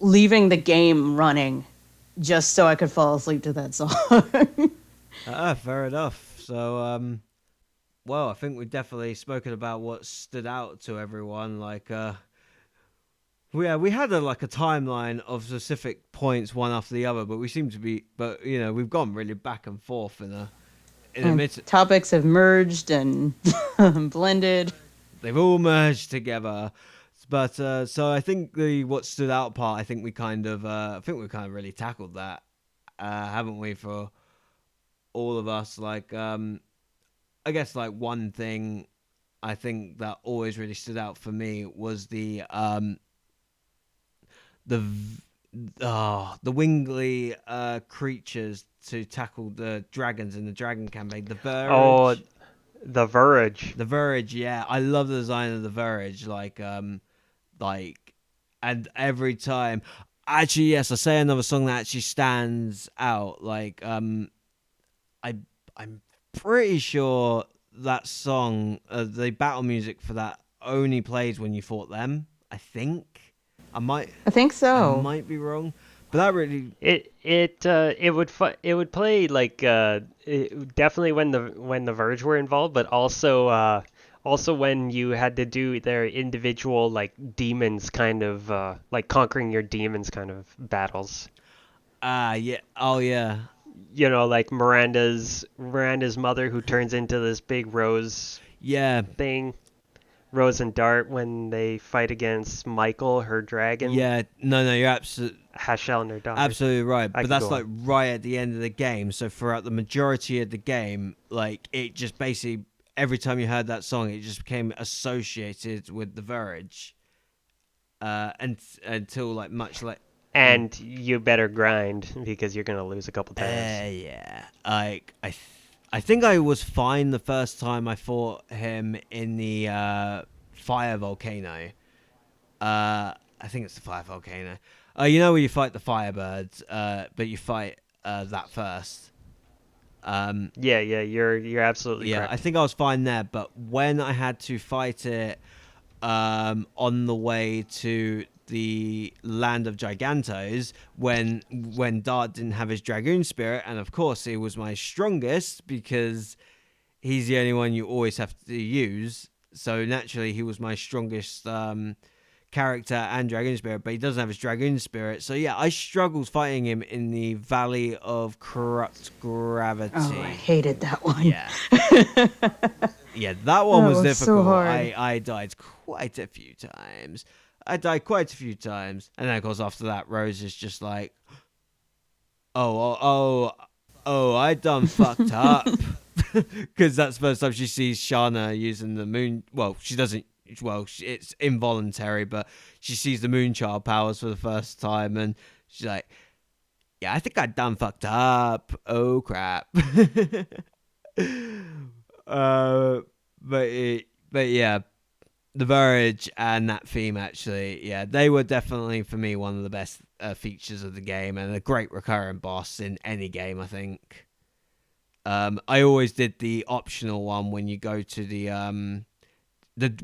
S2: leaving the game running just so I could fall asleep to that song.
S1: Fair enough. So, well, I think we've definitely spoken about what stood out to everyone. Like, we had a timeline of specific points, one after the other, but we've gone really back and forth in a mid.
S2: Topics have merged and blended.
S1: They've all merged together. But so I think the what stood out part, I think we kind of really tackled that, haven't we, for all of us? Like, I guess like one thing I think that always really stood out for me was the wingly creatures to tackle the dragons in the dragon campaign. The Verge.
S3: Oh, the Verge.
S1: The Verge, yeah. I love the design of the Verge. And every time, actually, yes, I say another song that actually stands out. I'm pretty sure that song, the battle music for that only plays when you fought them. I think. I
S2: think so.
S1: I might be wrong, but that really
S3: it would play like definitely when the Verge were involved, but also when you had to do their individual like demons kind of like conquering your demons kind of battles.
S1: Yeah. Oh yeah.
S3: You know, like Miranda's mother who turns into this big rose.
S1: Yeah.
S3: Thing. Rose and Dart when they fight against Michael, her dragon.
S1: Yeah, no, you're absolutely
S3: Hashel and her daughter.
S1: Absolutely right, but that's like right at the end of the game. So throughout the majority of the game, like it just basically every time you heard that song, it just became associated with the Verge, and until like much like
S3: And you better grind because you're gonna lose a couple times.
S1: Yeah. I think I was fine the first time I fought him in the fire volcano. I think it's the fire volcano. You know where you fight the firebirds, but you fight that first.
S3: Yeah, you're absolutely
S1: Yeah,
S3: correct.
S1: I think I was fine there, but when I had to fight it on the way to the land of Gigantos, when Dart didn't have his dragoon spirit, and of course he was my strongest because he's the only one you always have to use. So naturally, he was my strongest character and dragoon spirit, but he doesn't have his dragoon spirit. So yeah, I struggled fighting him in the Valley of Corrupt Gravity.
S2: Oh, I hated that one.
S1: Yeah. Yeah, that one was difficult.
S2: So hard.
S1: I died quite a few times. And then, of course, after that, Rose is just like, I done fucked up. Because that's the first time she sees Shana using the moon. Well, she doesn't. Well, it's involuntary, but she sees the Moonchild powers for the first time, and she's like, yeah, I think I done fucked up. Oh, crap. But yeah, the Verge and that theme actually, yeah, they were definitely for me one of the best features of the game, and a great recurring boss in any game, I think. I always did the optional one when you go to the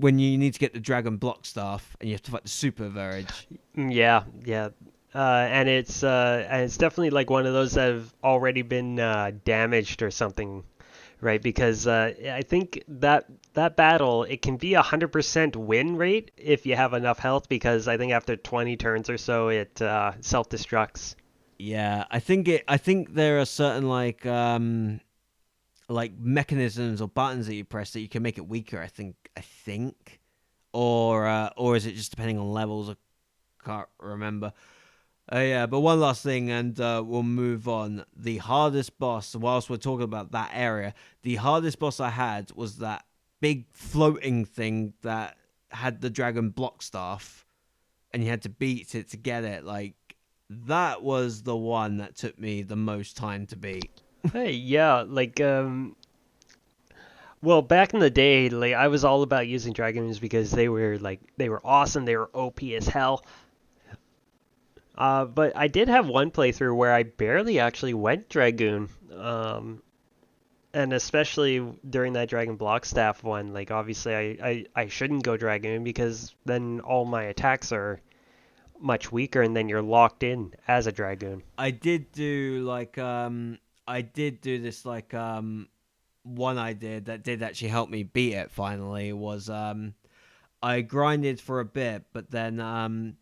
S1: when you need to get the dragon block staff and you have to fight the Super Verge.
S3: Yeah, yeah. And it's definitely like one of those that have already been damaged or something, right? Because I think that battle, it can be 100% win rate if you have enough health, because I think after 20 turns or so it self-destructs.
S1: Yeah, I think there are certain like mechanisms or buttons that you press that you can make it weaker. I think, or is it just depending on levels? I can't remember. Yeah, but one last thing, and we'll move on. The hardest boss, whilst we're talking about that area, the hardest boss I had was that big floating thing that had the dragon block staff, and you had to beat it to get it. Like, that was the one that took me the most time to beat.
S3: Hey, yeah, like well, back in the day, like I was all about using dragoons because they were awesome, they were OP as hell. But I did have one playthrough where I barely actually went Dragoon. And especially during that Dragon Block Staff one, like obviously I shouldn't go Dragoon because then all my attacks are much weaker and then you're locked in as a Dragoon.
S1: I did do this one I did that did actually help me beat it finally was I grinded for a bit, but then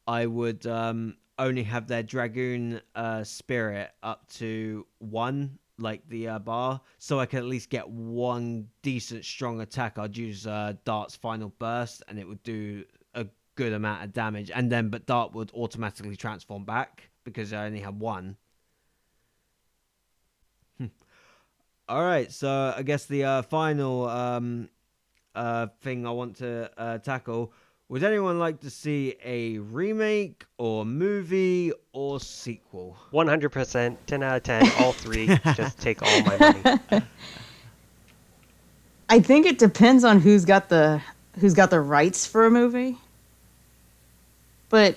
S1: I would only have their Dragoon spirit up to 1, like the bar, so I could at least get one decent strong attack. I'd use Dart's final burst, and it would do a good amount of damage. And then, but Dart would automatically transform back because I only had 1. All right, so I guess the final thing I want to tackle. Would anyone like to see a remake or movie or sequel?
S3: 100%, 10 out of 10, all 3. Just take all my money.
S2: I think it depends on who's got the rights for a movie. But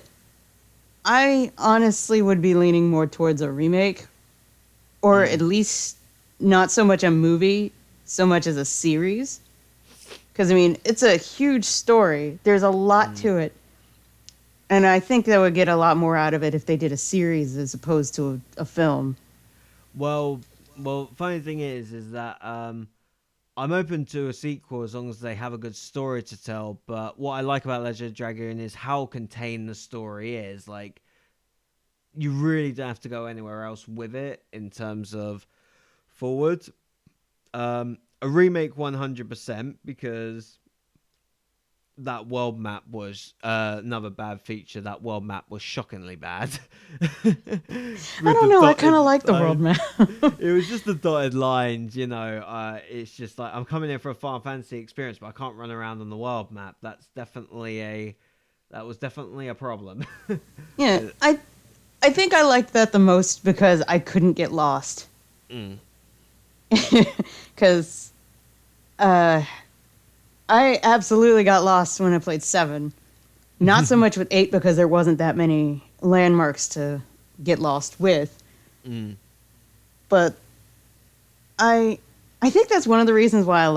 S2: I honestly would be leaning more towards a remake, or at least not so much a movie, so much as a series. Because, I mean, it's a huge story. There's a lot to it. And I think they would get a lot more out of it if they did a series as opposed to a film.
S1: Well, funny thing is that I'm open to a sequel as long as they have a good story to tell. But what I like about Legend of Dragoon is how contained the story is. Like, you really don't have to go anywhere else with it in terms of forward. A remake 100% because that world map was another bad feature. That world map was shockingly bad.
S2: I don't know. I kind of like the world map.
S1: It was just the dotted lines, you know. It's just like I'm coming in for a Final Fantasy experience, but I can't run around on the world map. That's definitely That was definitely a problem.
S2: Yeah, I think I liked that the most because I couldn't get lost.
S1: Mm.
S2: Because I absolutely got lost when I played 7. Not so much with 8 because there wasn't that many landmarks to get lost with.
S1: Mm.
S2: But I think that's one of the reasons why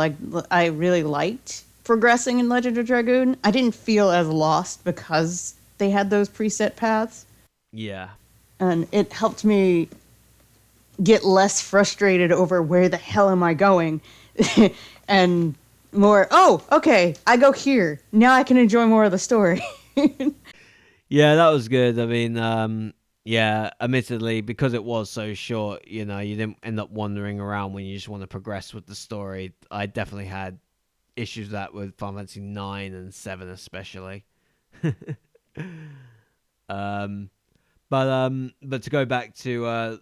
S2: I really liked progressing in Legend of Dragoon. I didn't feel as lost because they had those preset paths.
S1: Yeah.
S2: And it helped me get less frustrated over where the hell am I going and more, oh, okay, I go here. Now I can enjoy more of the story.
S1: Yeah, that was good. I mean, yeah, admittedly, because it was so short, you didn't end up wandering around when you just want to progress with the story. I definitely had issues with that with Final Fantasy 9 and 7 especially. um, but to go back to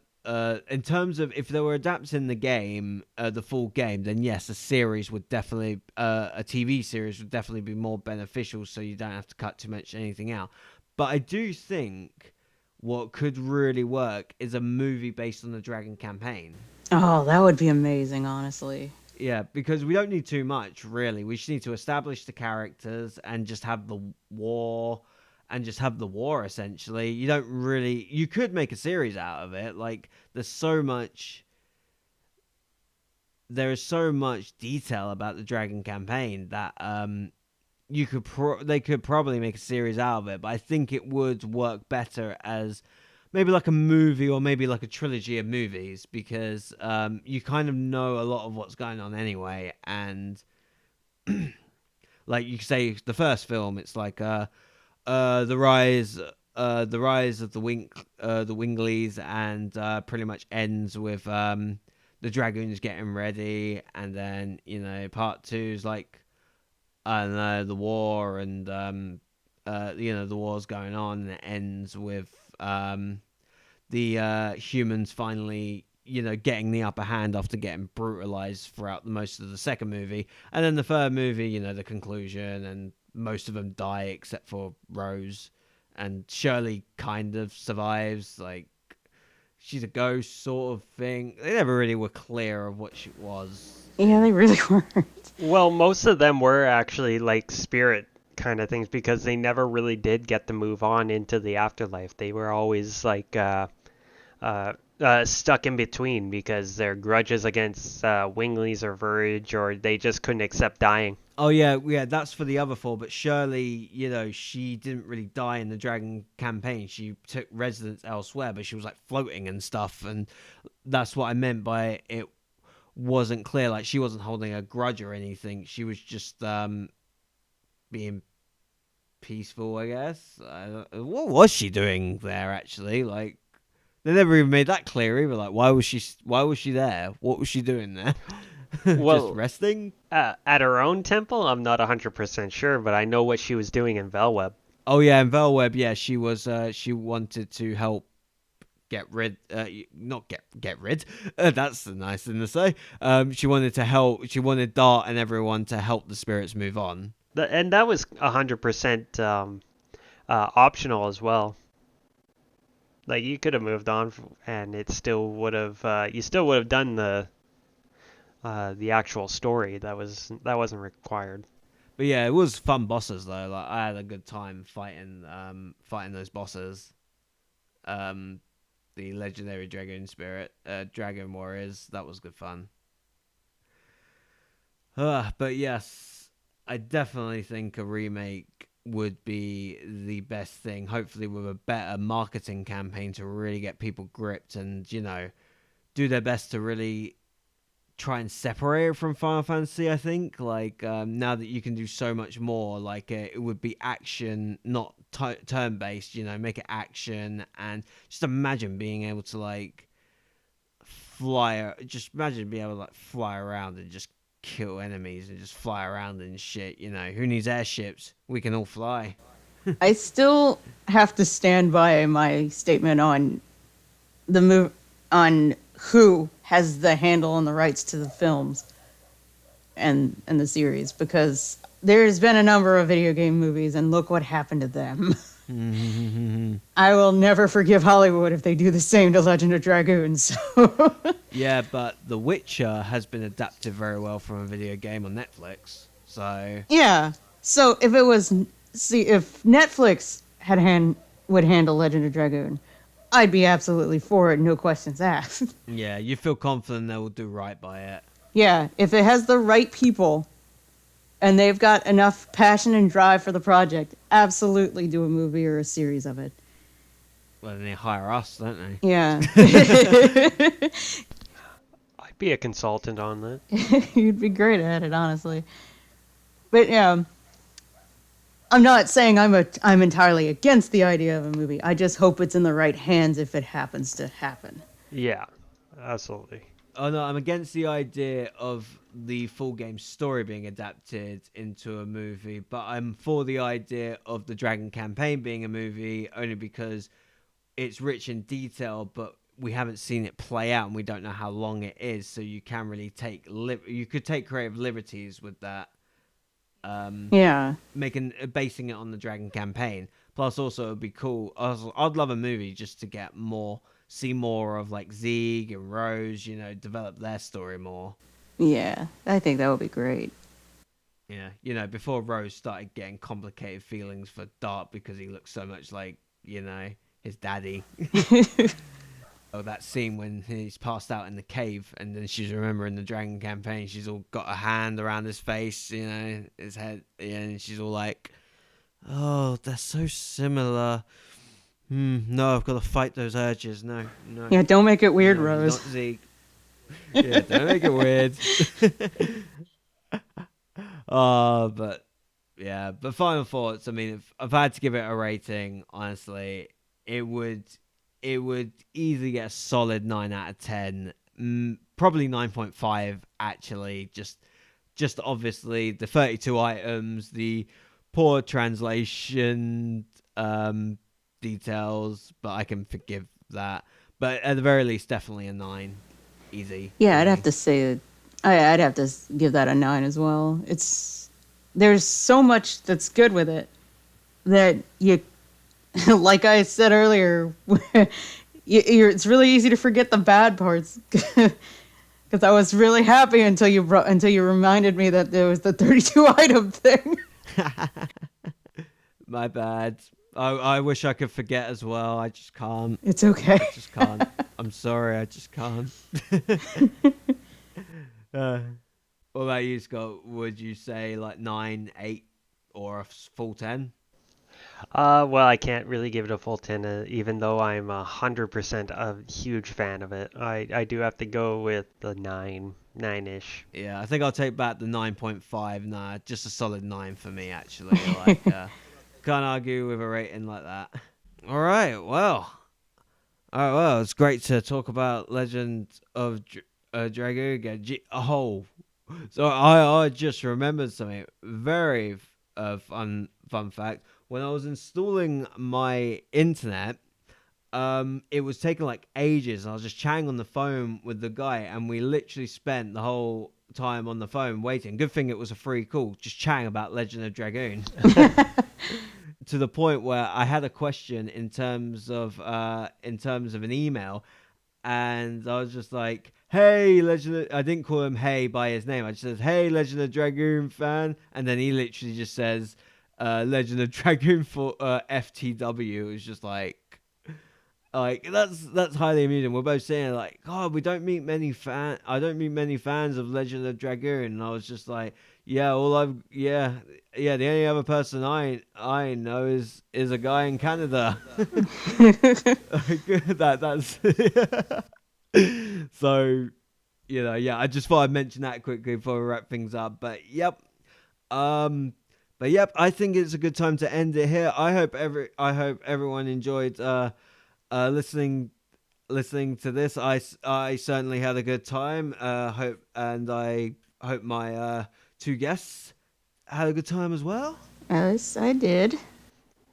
S1: in terms of if they were adapting the game, the full game, then yes, a series would definitely, a TV series would definitely be more beneficial, so you don't have to cut too much anything out. But I do think what could really work is a movie based on the Dragon campaign.
S2: Oh, that would be amazing, honestly.
S1: Yeah, because we don't need too much, really. We just need to establish the characters and just have the war, essentially. You could make a series out of it. Like, there is so much detail about the Dragon campaign that they could probably make a series out of it. But I think it would work better as maybe like a movie or maybe like a trilogy of movies, because you kind of know a lot of what's going on anyway. And like you say, the first film, it's like the rise of the Winglies, and pretty much ends with the Dragoons getting ready, and then part 2 is like, I don't know, the war, and the war's going on, and it ends with the humans finally, getting the upper hand after getting brutalized throughout most of the second movie. And then the third movie, the conclusion, and most of them die except for Rose. And Shirley kind of survives, like, she's a ghost sort of thing. They never really were clear of what she was.
S2: Yeah, they really weren't.
S3: Well, most of them were actually like spirit kind of things because they never really did get to move on into the afterlife. They were always like stuck in between because their grudges against Winglies or Verge, or they just couldn't accept dying.
S1: Oh yeah, that's for the other 4. But Shirley, she didn't really die in the Dragon campaign. She took residence elsewhere, but she was like floating and stuff, and that's what I meant by it wasn't clear. Like, she wasn't holding a grudge or anything. She was just being peaceful, I guess. What was she doing there, actually? Like, they never even made that clear either. Like, why was she there? What was she doing there?
S3: Well,
S1: just resting?
S3: At her own temple, I'm not 100% sure, but I know what she was doing in Velweb.
S1: Oh yeah, in Velweb, yeah, she was. She wanted to help get rid. Not get rid. That's a nice thing to say. She wanted to help. She wanted Dart and everyone to help the spirits move on.
S3: And that was 100% optional as well. Like, you could have moved on, and it still would have. You still would have done the actual story. That wasn't required.
S1: But yeah, it was fun bosses though. Like, I had a good time fighting those bosses. The legendary Dragoon Dragon Warriors. That was good fun. But yes, I definitely think a remake would be the best thing. Hopefully with a better marketing campaign to really get people gripped and, do their best to really try and separate it from Final Fantasy, I think. Like, now that you can do so much more, like, it would be action, not turn-based, make it action. And just imagine being able to, like, imagine being able to, like, fly around and just kill enemies and just fly around and shit. Who needs airships? We can all fly.
S2: I still have to stand by my statement on on who has the handle on the rights to the films and the series, because there's been a number of video game movies, and look what happened to them. I will never forgive Hollywood if they do the same to Legend of Dragoon. So
S1: Yeah, but The Witcher has been adapted very well from a video game on Netflix. So
S2: yeah. So if it was, if Netflix would handle Legend of Dragoon, I'd be absolutely for it, no questions asked.
S1: yeah, you feel confident they will do right by it.
S2: Yeah, if it has the right people and they've got enough passion and drive for the project, absolutely do a movie or a series of it.
S1: Well, then they hire us, don't they?
S2: Yeah.
S3: I'd be a consultant on that.
S2: You'd be great at it, honestly. But yeah, I'm not saying I'm entirely against the idea of a movie. I just hope it's in the right hands if it happens to happen.
S3: Yeah, absolutely.
S1: Oh no, I'm against the idea of the full game story being adapted into a movie, but I'm for the idea of the Dragon campaign being a movie only because it's rich in detail, but we haven't seen it play out and we don't know how long it is, so you can really take you could take creative liberties with that.
S2: Yeah.
S1: Basing it on the Dragon campaign. Plus, also, it would be cool. I'd love a movie just to get see more of like Zeke and Rose, develop their story more.
S2: Yeah, I think that would be great.
S1: Yeah, before Rose started getting complicated feelings for Dart because he looks so much like, his daddy. Oh, that scene when he's passed out in the cave and then she's remembering the Dragon campaign. She's all got a hand around his face, his head. Yeah, and she's all like, oh, they're so similar. No, I've got to fight those urges. No.
S2: Yeah, don't make it weird,
S1: No,
S2: Rose.
S1: not Zeke. Yeah, don't make it weird. But final thoughts. I mean, if I've had to give it a rating, honestly, it would easily get a solid 9 out of 10. Probably 9.5 actually. Just obviously the 32 items, the poor translation details, but I can forgive that. But at the very least, definitely a 9. Easy.
S2: Yeah, I'd have to say I'd have to give that a 9 as well. There's so much that's good with it that you, like I said earlier, it's really easy to forget the bad parts. Because I was really happy until you reminded me that there was the 32 item thing.
S1: My bad. I wish I could forget as well. I just can't.
S2: It's okay.
S1: I just can't. I'm sorry. I just can't. What about you, Scott? Would you say like 9, 8, or a full 10?
S3: Well, I can't really give it a full 10, even though I'm 100% a huge fan of it. I do have to go with the 9-ish.
S1: Yeah, I think I'll take back the 9.5. Nah, just a solid 9 for me, actually. Like, can't argue with a rating like that. All right, well, it's great to talk about Legend of Dragoon again. So I just remembered something very fun fact. When I was installing my internet, it was taking like ages. I was just chatting on the phone with the guy, and we literally spent the whole time on the phone waiting. Good thing it was a free call, just chatting about Legend of Dragoon. To the point where I had a question in terms of an email, and I was just like, "Hey, I didn't call him "Hey" by his name. I just said, "Hey, Legend of Dragoon fan," and then he literally just says, "Legend of Dragoon for FTW." It was just like that's highly amusing. We're both saying like, "God, I don't meet many fans of Legend of Dragoon," and I was just like, "Yeah, the only other person I know is a guy in Canada." That's so, I just thought I'd mention that quickly before we wrap things up. But yep, I think it's a good time to end it here. I hope everyone enjoyed listening to this. I certainly had a good time. I hope my two guests had a good time as well.
S2: Yes, I did.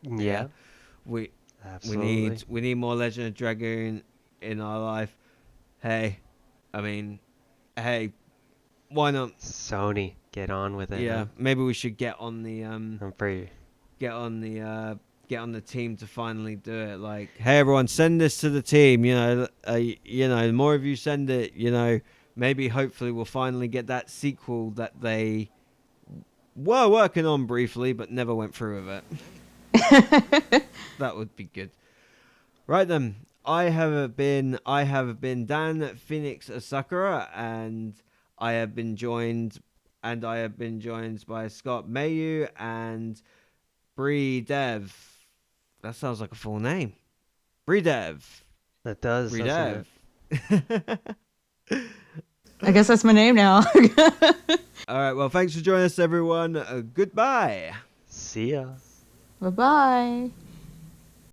S3: Yeah.
S1: We
S3: Absolutely.
S1: need more Legend of Dragoon in our life. Hey, Why not?
S3: Sony, get on with it.
S1: Yeah,
S3: Huh?
S1: maybe we should get on the
S3: I'm pretty.
S1: get on the team to finally do it. Like, hey everyone, send this to the team. The more of you send it, maybe hopefully we'll finally get that sequel that they were working on briefly but never went through with it. That would be good. Right then, I have been Dan Phoenix Sakura, and I have been joined by Scott Meiyu and Bree Dev. That sounds like a full name. Bree Dev.
S3: That does.
S1: Bree
S3: Doesn't
S1: Dev.
S3: it?
S2: I guess that's my name now.
S1: All right. Well, thanks for joining us, everyone. Goodbye.
S3: See ya.
S2: Bye-bye.